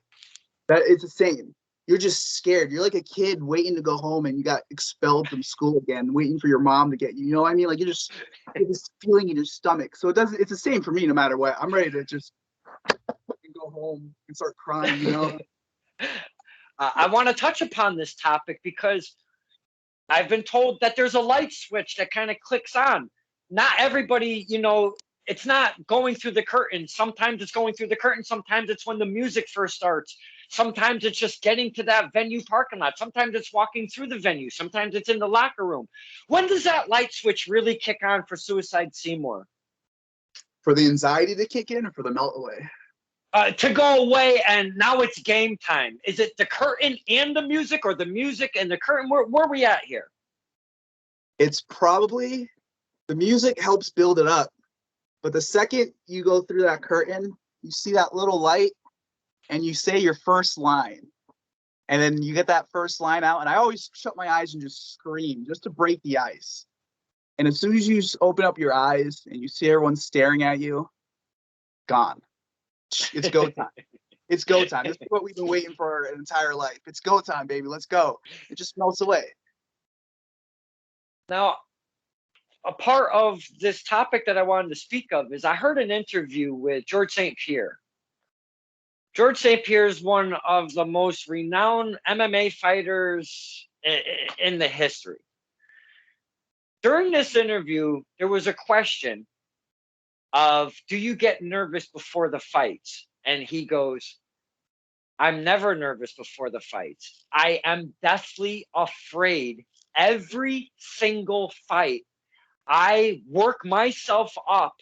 Speaker 2: That it's the same. You're just scared. You're like a kid waiting to go home and you got expelled from school again, waiting for your mom to get you. You know what I mean? Like you're just feeling in your stomach. So it's the same for me no matter what. I'm ready to just go home and start crying, you know?
Speaker 1: I want to touch upon this topic because I've been told that there's a light switch that kind of clicks on. Not everybody, it's not going through the curtain. Sometimes it's going through the curtain. Sometimes it's when the music first starts. Sometimes it's just getting to that venue parking lot. Sometimes it's walking through the venue. Sometimes it's in the locker room. When does that light switch really kick on for Suicide Seymour?
Speaker 2: For the anxiety to kick in or for the melt away?
Speaker 1: To go away, and now it's game time. Is it the curtain and the music, or the music and the curtain? Where are we at here?
Speaker 2: It's probably the music helps build it up. But the second you go through that curtain, you see that little light, and you say your first line. And then you get that first line out, and I always shut my eyes and just scream, just to break the ice. And as soon as you just open up your eyes and you see everyone staring at you, gone. It's go time. It's go time. This is what we've been waiting for our entire life. It's go time, baby. Let's go. It just melts away.
Speaker 1: Now, a part of this topic that I wanted to speak of is I heard an interview with George St. Pierre. George St. Pierre is one of the most renowned MMA fighters in the history. During this interview, there was a question of, do you get nervous before the fights? And he goes, I'm never nervous before the fights. I am deathly afraid every single fight. I work myself up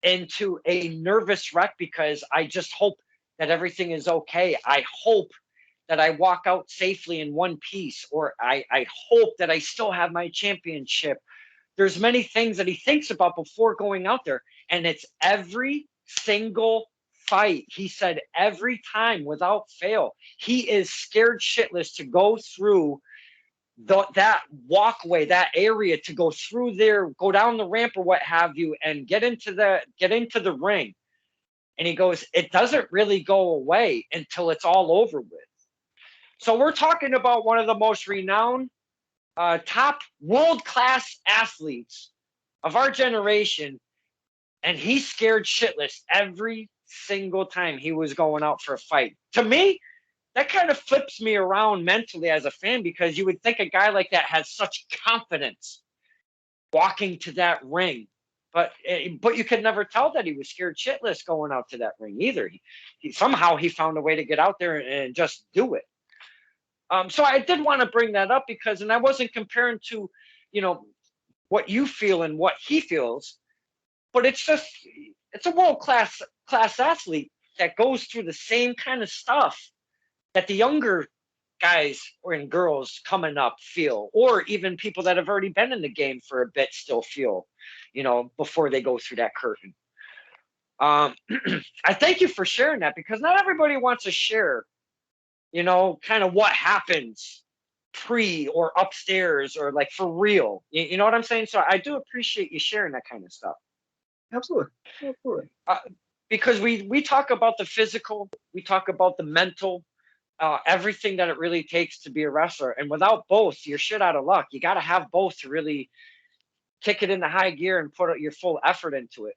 Speaker 1: into a nervous wreck because I just hope that everything is okay. I hope that I walk out safely in one piece, or I hope that I still have my championship. There's many things that he thinks about before going out there, and it's every single fight. He said every time without fail, he is scared shitless to go through that walkway, that area, to go through there, go down the ramp or what have you, and get into the ring. And he goes, it doesn't really go away until it's all over with. So we're talking about one of the most renowned, top world-class athletes of our generation, and he's scared shitless every single time he was going out for a fight. To me, that kind of flips me around mentally as a fan, because you would think a guy like that has such confidence walking to that ring. But you could never tell that he was scared shitless going out to that ring either. He somehow he found a way to get out there and just do it. So I did want to bring that up because, and I wasn't comparing to, what you feel and what he feels, but it's a world-class athlete that goes through the same kind of stuff that the younger guys and girls coming up feel, or even people that have already been in the game for a bit still feel, before they go through that curtain. I thank you for sharing that, because not everybody wants to share, kind of what happens pre or upstairs or like for real. You know what I'm saying? So I do appreciate you sharing that kind of stuff.
Speaker 2: Absolutely.
Speaker 1: Because we talk about the physical, we talk about the mental, everything that it really takes to be a wrestler. And without both, you're shit out of luck. You got to have both to really kick it into high gear and put your full effort into it.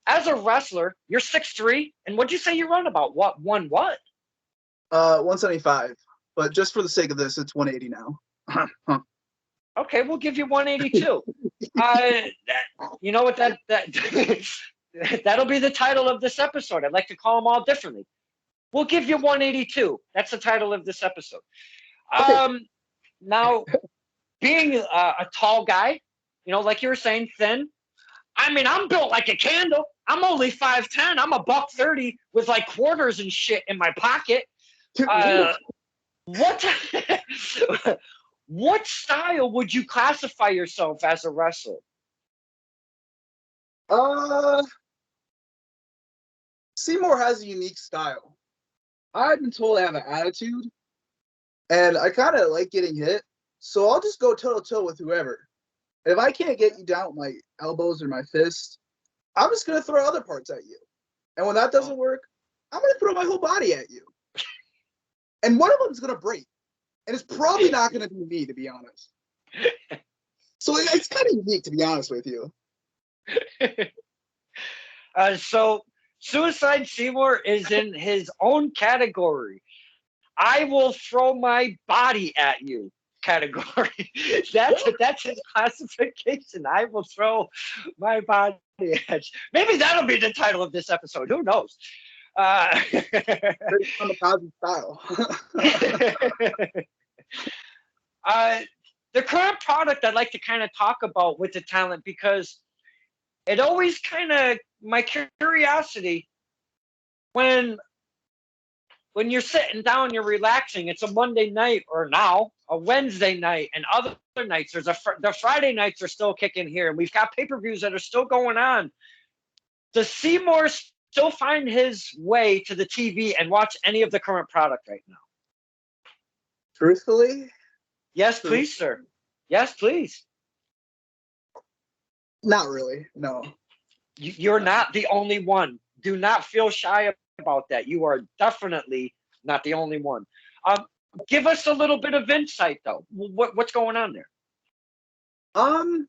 Speaker 1: As a wrestler, you're 6'3", and what'd you say you run about? What?
Speaker 2: 175. But just for the sake of this, it's 180 now.
Speaker 1: Okay, we'll give you 182. You know what? That'll be the title of this episode. I'd like to call them all differently. We'll give you 182. That's the title of this episode. Now, being a tall guy, like you were saying, thin. I mean, I'm built like a candle. I'm only 5'10". I'm a $130 with like quarters and shit in my pocket. What style would you classify yourself as a wrestler?
Speaker 2: Seymour has a unique style. I've been told I have an attitude, and I kind of like getting hit, so I'll just go toe-to-toe with whoever. And if I can't get you down with my elbows or my fists, I'm just going to throw other parts at you. And when that doesn't work, I'm going to throw my whole body at you. And one of them's going to break. And it's probably not going to be me, to be honest. So it's kind of unique, to be honest with you.
Speaker 1: So Suicide Seymour is in his own category. I will throw my body at you category. That's his classification. I will throw my body at you. Maybe that'll be the title of this episode. Who knows?
Speaker 2: Kamikaze style.
Speaker 1: The current product I'd like to kind of talk about with the talent, because it always kind of, my curiosity, when you're sitting down, you're relaxing, it's a Monday night, or now a Wednesday night, and other nights, the Friday nights are still kicking here, and we've got pay-per-views that are still going on. Does Seymour still find his way to the TV and watch any of the current product right now?
Speaker 2: Truthfully?
Speaker 1: Yes, please, sir. Yes, please.
Speaker 2: Not really, no.
Speaker 1: You're not the only one. Do not feel shy about that. You are definitely not the only one. Um, Give us a little bit of insight, though. What's going on there?
Speaker 2: Um,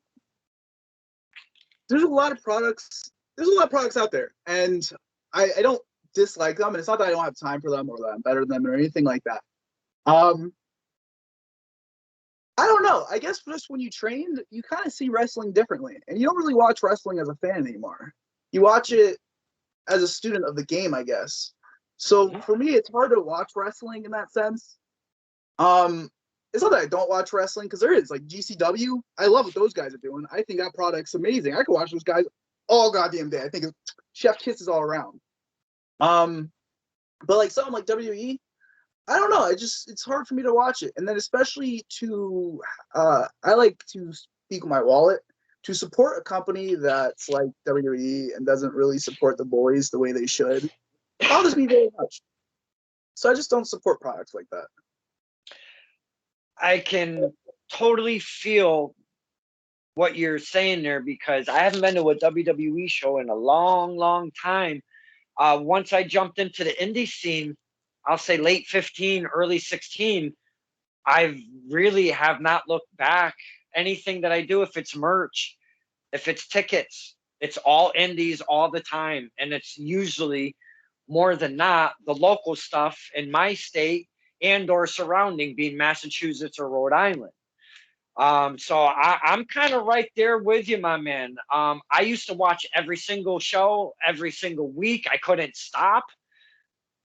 Speaker 2: there's a lot of products. There's a lot of products out there, and I don't dislike them. And it's not that I don't have time for them or that I'm better than them or anything like that. Um, I don't know. I guess just when you train, you kind of see wrestling differently, and you don't really watch wrestling as a fan anymore. You watch it as a student of the game, I guess. So for me, it's hard to watch wrestling in that sense. Um, it's not that I don't watch wrestling because there is like GCW. I love what those guys are doing. I think that product's amazing. I could watch those guys all goddamn day. I think it's chef kisses all around. But like something like WWE, I don't know. It's hard for me to watch it, and then especially to I like to speak with my wallet to support a company that's like WWE and doesn't really support the boys the way they should. It bothers me very much. So I just don't support products like that.
Speaker 1: I can totally feel what you're saying there because I haven't been to a WWE show in a long, long time. Once I jumped into the indie scene, I'll say late 15, early 16, I really have not looked back. Anything that I do, if it's merch, if it's tickets, it's all indies all the time. And it's usually more than not the local stuff in my state and or surrounding, being Massachusetts or Rhode Island. So I'm kind of right there with you, my man. I used to watch every single show every single week. I couldn't stop.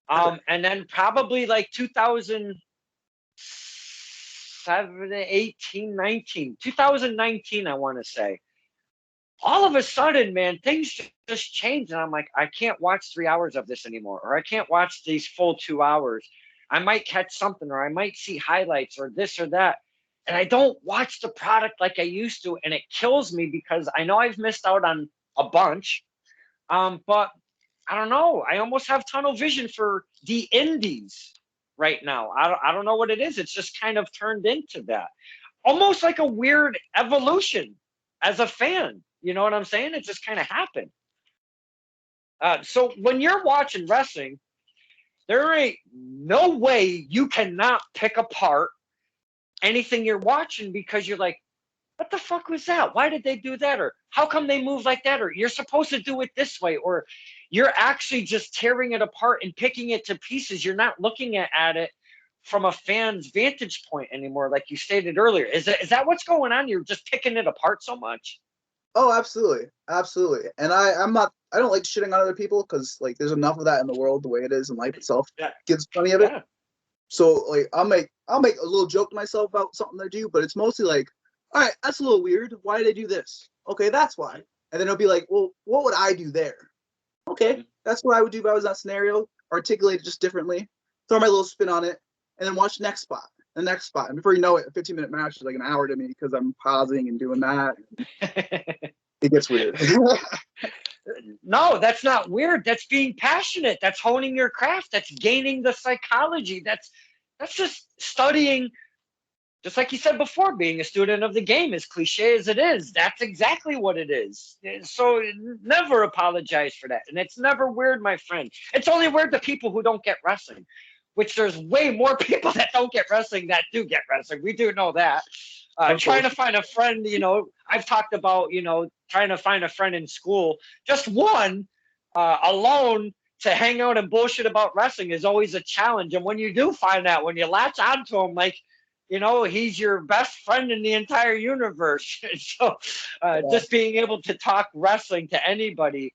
Speaker 1: And then probably like 2007, 18, 19, 2019, I want to say. All of a sudden, man, things just changed. And I'm like, I can't watch 3 hours of this anymore, or I can't watch these full 2 hours. I might catch something, or I might see highlights, or this or that. And I don't watch the product like I used to. And it kills me because I know I've missed out on a bunch. But I don't know. I almost have tunnel vision for the indies right now. I don't know what it is. It's just kind of turned into that. Almost like a weird evolution as a fan. You know what I'm saying? It just kind of happened. So when you're watching wrestling, there ain't no way you cannot pick apart anything you're watching because you're like, what the fuck was that? Why did they do that? Or how come they move like that? Or you're supposed to do it this way. Or you're actually just tearing it apart and picking it to pieces. You're not looking at it from a fan's vantage point anymore, like you stated earlier. Is that what's going on? You're just picking it apart so much?
Speaker 2: Oh, absolutely, absolutely. And I'm not. I don't like shitting on other people because like there's enough of that in the world the way it is, and life itself
Speaker 1: Yeah.
Speaker 2: gives plenty of it.
Speaker 1: Yeah.
Speaker 2: So like I'll make a little joke to myself about something they do, but it's mostly like, all right, that's a little weird. Why did they do this? Okay, that's why. And then it'll be like, well, what would I do there? Okay, that's what I would do if I was in that scenario. Articulate it just differently. Throw my little spin on it, and then watch the next spot. And before you know it, a 15-minute match is like an hour to me because I'm pausing and doing that. It gets weird.
Speaker 1: No, that's not weird. That's being passionate. That's honing your craft. That's gaining the psychology. That's just studying. Just like you said before, being a student of the game, as cliche as it is, that's exactly what it is. So never apologize for that. And it's never weird, my friend. It's only weird to people who don't get wrestling, which there's way more people that don't get wrestling that do get wrestling. We do know that. Trying to find a friend, I've talked about, trying to find a friend in school, just one alone to hang out and bullshit about wrestling is always a challenge. And when you do find that, when you latch onto him, like, he's your best friend in the entire universe. So just being able to talk wrestling to anybody,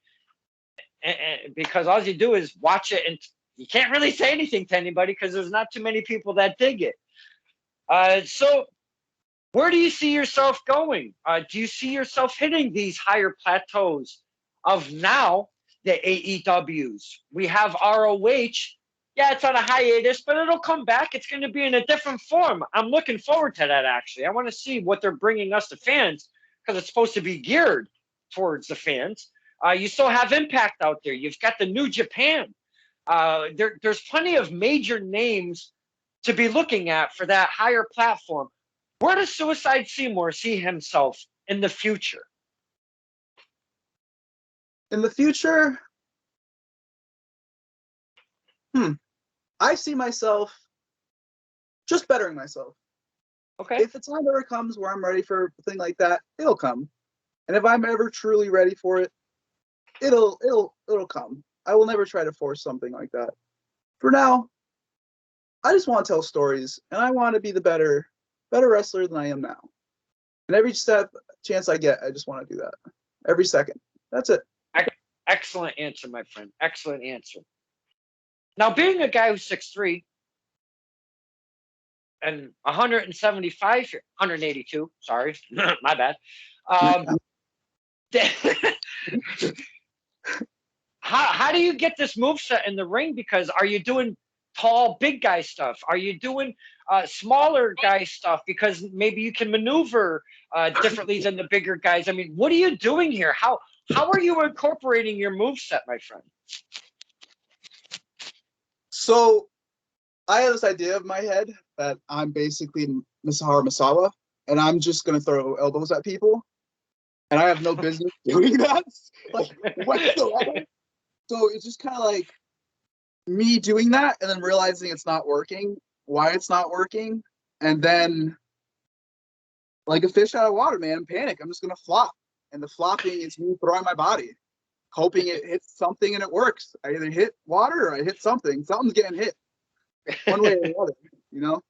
Speaker 1: because all you do is watch it and you can't really say anything to anybody because there's not too many people that dig it. So where do you see yourself going? Do you see yourself hitting these higher plateaus of now the AEWs? We have ROH. Yeah, it's on a hiatus, but it'll come back. It's going to be in a different form. I'm looking forward to that, actually. I want to see what they're bringing us, the fans, because it's supposed to be geared towards the fans. You still have Impact out there. You've got the New Japan. There's plenty of major names to be looking at for that higher platform. Where does Suicide Seymour see himself in the future?
Speaker 2: In the future, I see myself just bettering myself.
Speaker 1: Okay.
Speaker 2: If the time ever comes where I'm ready for a thing like that, it'll come. And if I'm ever truly ready for it, it'll come. I will never try to force something like that. For now, I just want to tell stories, and I want to be the better wrestler than I am now. And every chance I get, I just want to do that. Every second. That's it.
Speaker 1: Excellent answer, my friend. Excellent answer. Now, being a guy who's 6'3", and 175, 182, sorry, my bad. How do you get this moveset in the ring? Because are you doing tall, big guy stuff? Are you doing smaller guy stuff? Because maybe you can maneuver differently than the bigger guys. I mean, what are you doing here? How are you incorporating your moveset, my friend?
Speaker 2: So I have this idea of my head that I'm basically Misaharu Misawa, and I'm just gonna throw elbows at people, and I have no business doing that, like whatsoever. So it's just kind of like me doing that, and then realizing it's not working, why it's not working, and then like a fish out of water, man, panic. I'm just gonna flop, and the flopping is me throwing my body, hoping it hits something and it works. I either hit water or I hit something. Something's getting hit. One way or the other, you know.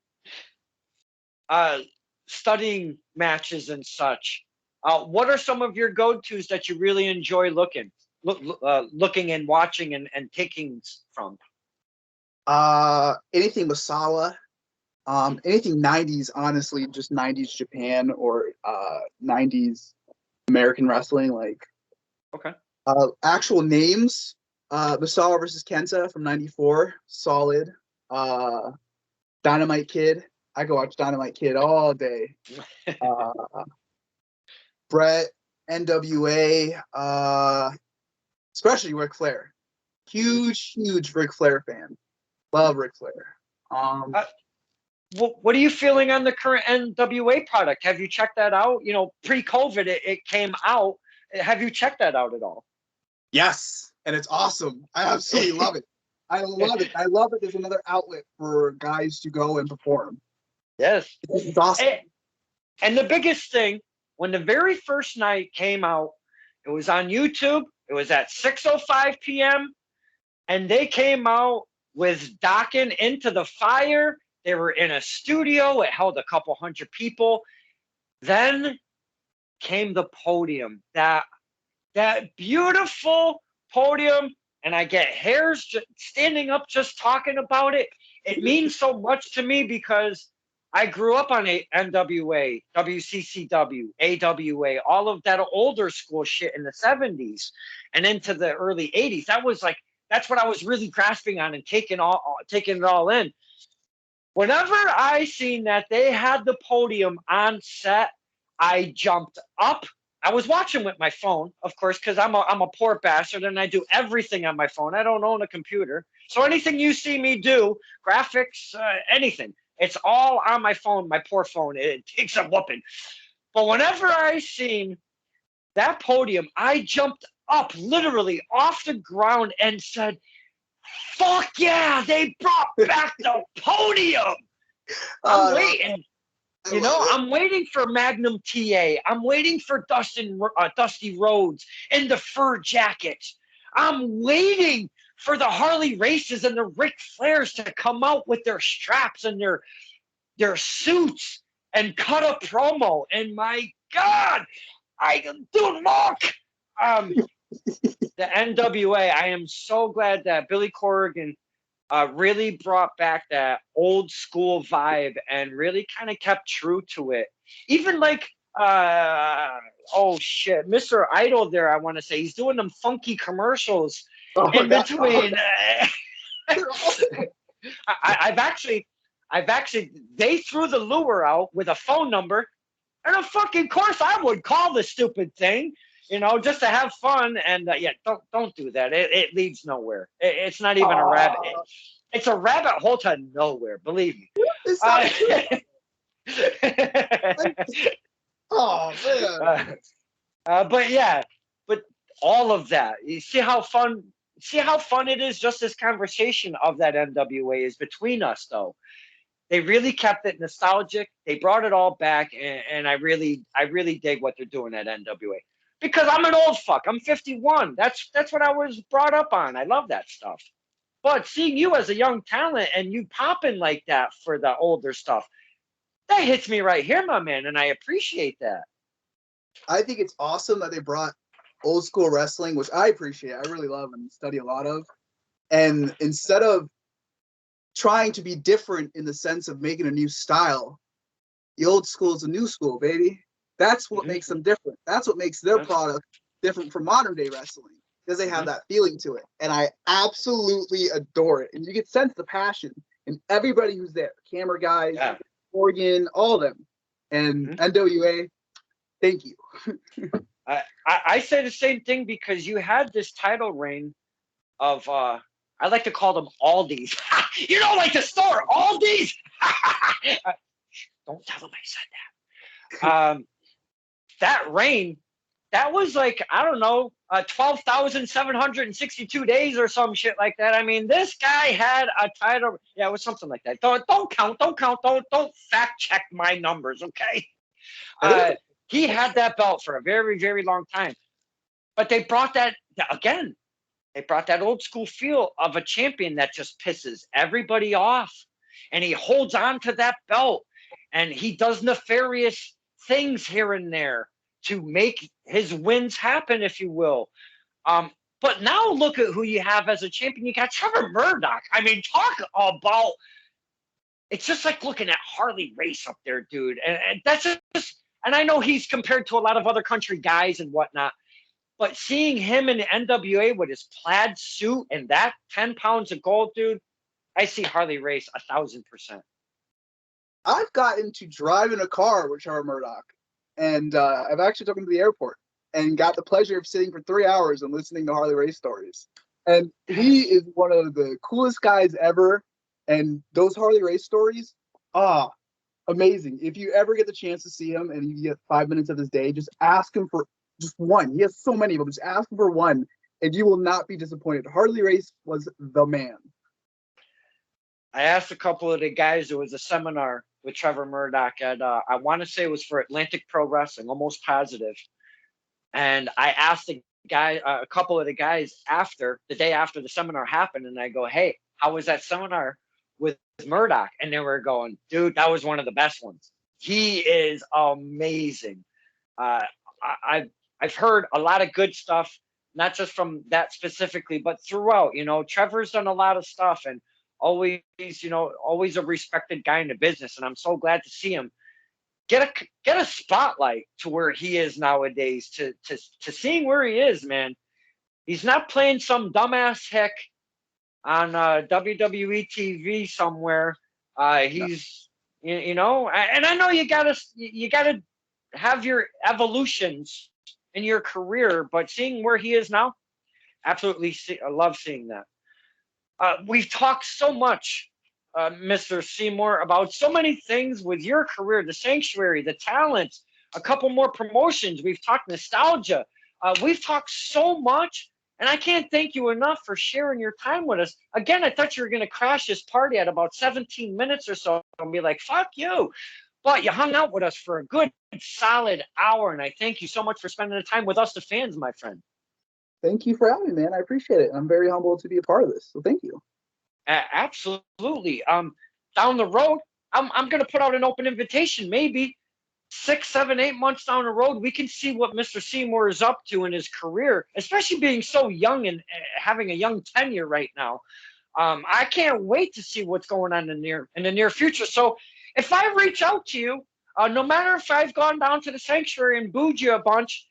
Speaker 1: Studying matches and such. What are some of your go-tos that you really enjoy looking and watching and taking from?
Speaker 2: Anything Masawa, anything 90s, honestly, just 90s Japan or 90s American wrestling, like
Speaker 1: okay.
Speaker 2: Actual names, Masawa versus Kenta from 94, solid. Dynamite Kid, I could watch Dynamite Kid all day. Brett, NWA, especially Ric Flair. Huge Ric Flair fan. Love Ric Flair.
Speaker 1: What are you feeling on the current NWA product? Have you checked that out? You know, pre-COVID, it came out. Have you checked that out at all?
Speaker 2: Yes, and it's awesome. I absolutely love it. I love it. I love it. There's another outlet for guys to go and perform.
Speaker 1: Yes.
Speaker 2: It's awesome.
Speaker 1: And the biggest thing, when the very first night came out, it was on YouTube. It was at 6:05 p.m. And they came out with docking into the fire. They were in a studio. It held a couple hundred people. Then came the podium. That beautiful podium. And I get hairs just standing up just talking about it. It means so much to me because I grew up on NWA, WCCW, AWA, all of that older school shit in the 70s and into the early 80s. That's what I was really grasping on and taking it all in. Whenever I seen that they had the podium on set, I jumped up. I was watching with my phone, of course, because I'm a poor bastard and I do everything on my phone. I don't own a computer. So anything you see me do, graphics, anything, it's all on my phone, my poor phone. It takes a whooping. But whenever I seen that podium, I jumped up literally off the ground and said, fuck yeah, they brought back the podium. I'm waiting. I'm waiting for Magnum TA. I'm waiting for Dusty Rhodes in the fur jacket. I'm waiting for the Harley Races and the Ric Flairs to come out with their straps and their suits and cut a promo. And my God, dude, look. The NWA, I am so glad that Billy Corrigan really brought back that old school vibe and really kind of kept true to it. Even like, Mr. Idol there, I want to say, he's doing them funky commercials in between. I've actually, they threw the lure out with a phone number, and of fucking course I would call the stupid thing. Just to have fun, and don't do that. It leads nowhere. It's not even a rabbit. It's a rabbit hole to nowhere. Believe me.
Speaker 2: Oh man.
Speaker 1: But all of that. You see how fun it is. Just this conversation of that NWA is between us, though. They really kept it nostalgic. They brought it all back, and I really dig what they're doing at NWA. Because I'm an old fuck. I'm 51. That's what I was brought up on. I love that stuff. But seeing you as a young talent and you popping like that for the older stuff, that hits me right here, my man, and I appreciate that.
Speaker 2: I think it's awesome that they brought old school wrestling, which I appreciate. I really love and study a lot of. And instead of trying to be different in the sense of making a new style, the old school is a new school, baby. That's what makes them different. That's what makes their product different from modern day wrestling, because they have that feeling to it. And I absolutely adore it. And you can sense the passion in everybody who's there. Camera guys, Morgan, all of them. And NWA, thank you.
Speaker 1: I say the same thing, because you had this title reign of I like to call them Aldi's. You know, like the store, Aldi's. Don't tell them I said that. That reign, that was like, I don't know, 12,762 days or some shit like that. I mean, this guy had a title. Yeah, it was something like that. Don't count. Don't fact check my numbers, okay? He had that belt for a very, very long time. But they brought that, again, they brought that old school feel of a champion that just pisses everybody off. And he holds on to that belt. And he does nefarious things here and there to make his wins happen, if you will. But now look at who you have as a champion. You got Trevor Murdoch. I mean, talk about, it's just like looking at Harley Race up there, dude. And that's just, and I know he's compared to a lot of other country guys and whatnot, but seeing him in the NWA with his plaid suit and that 10 pounds of gold, dude, I see Harley Race 1,000%.
Speaker 2: I've gotten to drive in a car with Trevor Murdoch, and I've actually took him to the airport and got the pleasure of sitting for 3 hours and listening to Harley Race stories. And he is one of the coolest guys ever. And those Harley Race stories, amazing. If you ever get the chance to see him and you get 5 minutes of his day, just ask him for just one. He has so many of them. Just ask him for one, and you will not be disappointed. Harley Race was the man.
Speaker 1: I asked a couple of the guys. There was a seminar with Trevor Murdoch at, I want to say it was for Atlantic Pro Wrestling, almost positive. And I asked a couple of the guys the day after the seminar happened, and I go, hey, how was that seminar with Murdoch? And they were going, dude, that was one of the best ones. He is amazing. I've heard a lot of good stuff, not just from that specifically, but throughout. You know, Trevor's done a lot of stuff, and always a respected guy in the business. And I'm so glad to see him get a spotlight to where he is nowadays, to seeing where he is, man. He's not playing some dumbass hick on WWE TV somewhere. He's, and I know you gotta have your evolutions in your career, but seeing where he is now, absolutely, I love seeing that. We've talked so much, Mr. Seymour, about so many things with your career, the Sanctuary, the talent, a couple more promotions. We've talked nostalgia. We've talked so much, and I can't thank you enough for sharing your time with us. Again, I thought you were going to crash this party at about 17 minutes or so and be like, fuck you. But you hung out with us for a good, solid hour, and I thank you so much for spending the time with us, the fans, my friend.
Speaker 2: Thank you for having me, man. I appreciate it. I'm very humbled to be a part of this. So thank you.
Speaker 1: Absolutely. Down the road, I'm going to put out an open invitation. Maybe 6, 7, 8 months down the road, we can see what Mr. Seymour is up to in his career, especially being so young and having a young tenure right now. I can't wait to see what's going on in the near future. So if I reach out to you, no matter if I've gone down to the Sanctuary and booed you a bunch,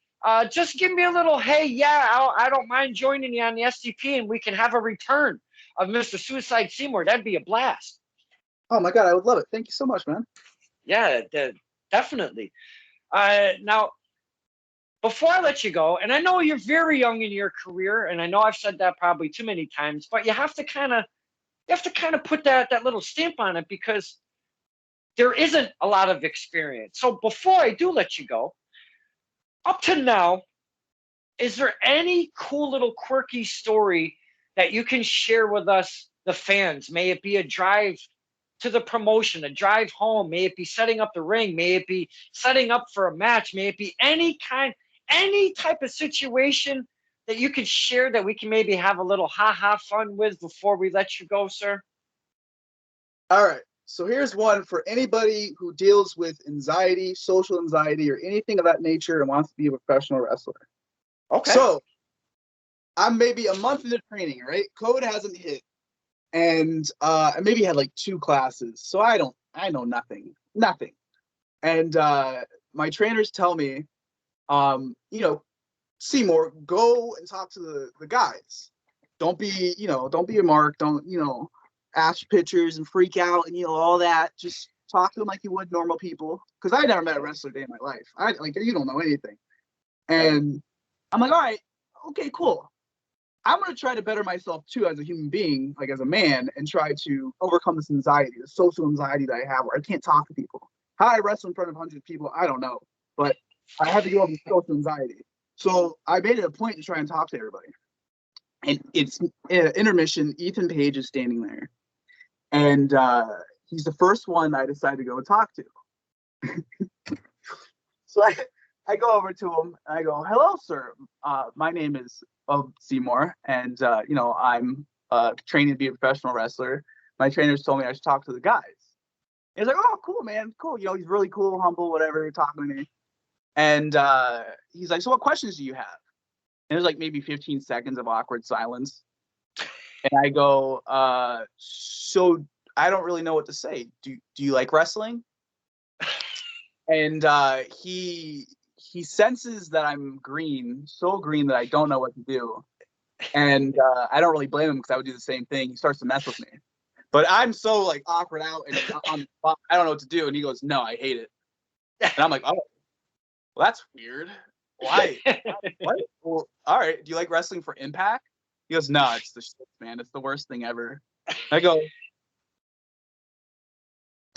Speaker 1: just give me a little, hey, yeah, I don't mind joining you on the SCP, and we can have a return of Mr. Suicide Seymour. That'd be a blast.
Speaker 2: Oh my God, I would love it. Thank you so much, man.
Speaker 1: Yeah, definitely. Now, before I let you go, and I know you're very young in your career, and I know I've said that probably too many times, but you have to kind of put that little stamp on it, because there isn't a lot of experience. So before I do let you go, up to now, is there any cool little quirky story that you can share with us, the fans? May it be a drive to the promotion, a drive home, may it be setting up the ring, may it be setting up for a match, may it be any type of situation that you could share that we can maybe have a little ha-ha fun with before we let you go, sir?
Speaker 2: All right. So here's one for anybody who deals with anxiety, social anxiety, or anything of that nature and wants to be a professional wrestler.
Speaker 1: Okay.
Speaker 2: So I'm maybe a month into training, right? COVID hasn't hit. And I maybe had like 2 classes. So I know nothing. And my trainers tell me, Seymour, go and talk to the guys. Don't be a mark. Don't, ask pictures and freak out and, all that. Just talk to them like you would normal people. Because I never met a wrestler day in my life. You don't know anything. And I'm like, all right, okay, cool. I'm going to try to better myself too as a human being, like as a man, and try to overcome this anxiety, the social anxiety that I have where I can't talk to people. How I wrestle in front of hundreds of people, I don't know. But I have to get over social anxiety. So I made it a point to try and talk to everybody. And it's intermission. Ethan Page is standing there. And he's the first one I decided to go and talk to. So I go over to him and I go, hello, sir. My name is Seymour, and I'm training to be a professional wrestler. My trainers told me I should talk to the guys. He's like, oh, cool, man, cool. He's really cool, humble, whatever, talking to me. And he's like, so what questions do you have? And there's like maybe 15 seconds of awkward silence. And I go, so I don't really know what to say. Do you like wrestling? And he senses that I'm green, so green that I don't know what to do. And I don't really blame him because I would do the same thing. He starts to mess with me. But I'm so like awkward out and on the spot, I don't know what to do. And he goes, no, I hate it. And I'm like, oh, well, that's weird. Why? What? Well, all right. Do you like wrestling for Impact? He goes, no, it's the shit, man. It's the worst thing ever. I go,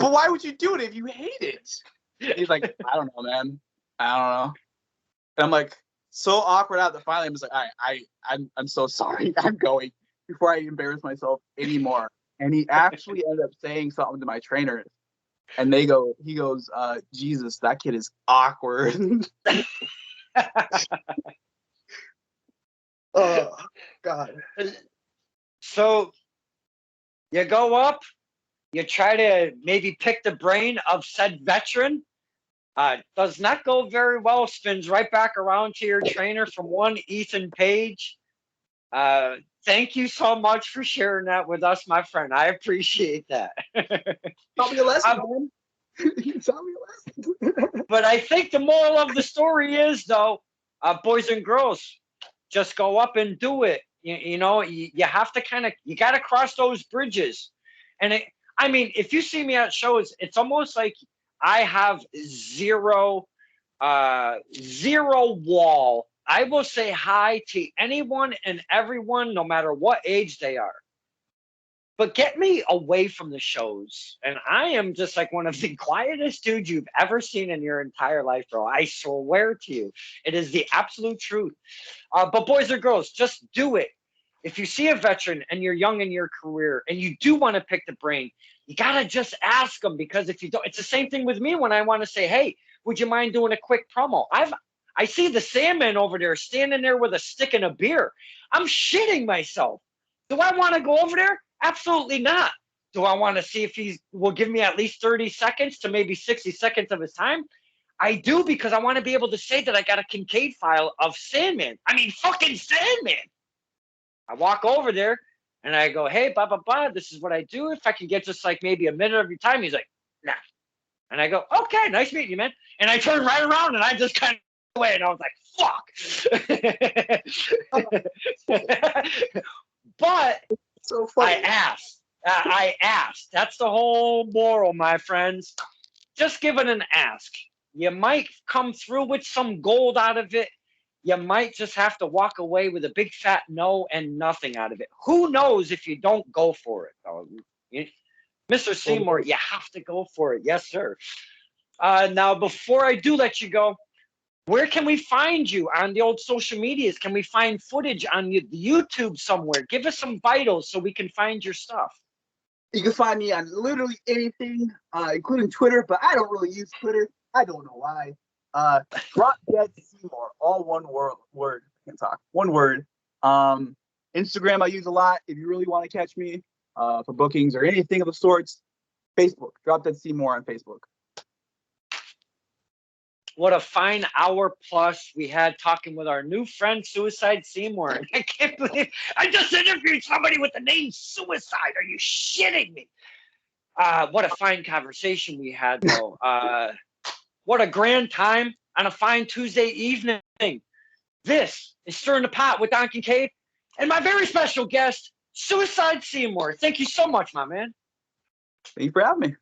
Speaker 2: but why would you do it if you hate it? He's like, I don't know, man. I don't know. And I'm like, so awkward out that finally I'm just like, all right, I'm so sorry. I'm going before I embarrass myself anymore. And he actually ended up saying something to my trainers. And he goes, Jesus, that kid is awkward. Oh, God.
Speaker 1: So you go up, you try to maybe pick the brain of said veteran. Does not go very well, spins right back around to your trainer from one Ethan Page. Thank you so much for sharing that with us, my friend. I appreciate that.
Speaker 2: Tell me a lesson, man. Tell me a lesson.
Speaker 1: But I think the moral of the story is, though, boys and girls, just go up and do it. You have to you got to cross those bridges. And if you see me at shows, it's almost like I have zero wall. I will say hi to anyone and everyone, no matter what age they are. But get me away from the shows. And I am just like one of the quietest dudes you've ever seen in your entire life, bro. I swear to you. It is the absolute truth. But boys or girls, just do it. If you see a veteran and you're young in your career and you do want to pick the brain, you got to just ask them, because if you don't, it's the same thing with me when I want to say, hey, would you mind doing a quick promo? I see the Sandman over there standing there with a stick and a beer. I'm shitting myself. Do I want to go over there? Absolutely not. Do I want to see if he will give me at least 30 seconds to maybe 60 seconds of his time? I do, because I want to be able to say that I got a Kincaid file of Sandman. Fucking Sandman. I walk over there and I go, hey, blah, blah, blah. This is what I do. If I can get just like maybe a minute of your time. He's like, nah. And I go, okay, nice meeting you, man. And I turn right around and I just kind of away. And I was like, fuck. But
Speaker 2: so funny.
Speaker 1: I asked. That's the whole moral, my friends. Just give it an ask. You might come through with some gold out of it. You might just have to walk away with a big fat no and nothing out of it. Who knows if you don't go for it, though? Mr. Seymour, you have to go for it. Yes, sir. Now, before I do let you go, Where can we find you on the old social medias? Can we find footage on the YouTube somewhere? Give us some vitals so we can find your stuff.
Speaker 2: You can find me on literally anything, including Twitter, but I don't really use Twitter. I don't know why. Drop Dead Seymour, all one word. I can talk. One word. Instagram I use a lot if you really want to catch me for bookings or anything of the sorts. Facebook, Drop Dead Seymour on Facebook.
Speaker 1: What a fine hour plus we had talking with our new friend Suicide Seymour. I can't believe I just interviewed somebody with the name Suicide. Are you shitting me? What a fine conversation we had, though. What a grand time on a fine Tuesday evening. This is Stirring the Pot with Don Kincaid and my very special guest, Suicide Seymour. Thank you so much, my man.
Speaker 2: Thank you for having me.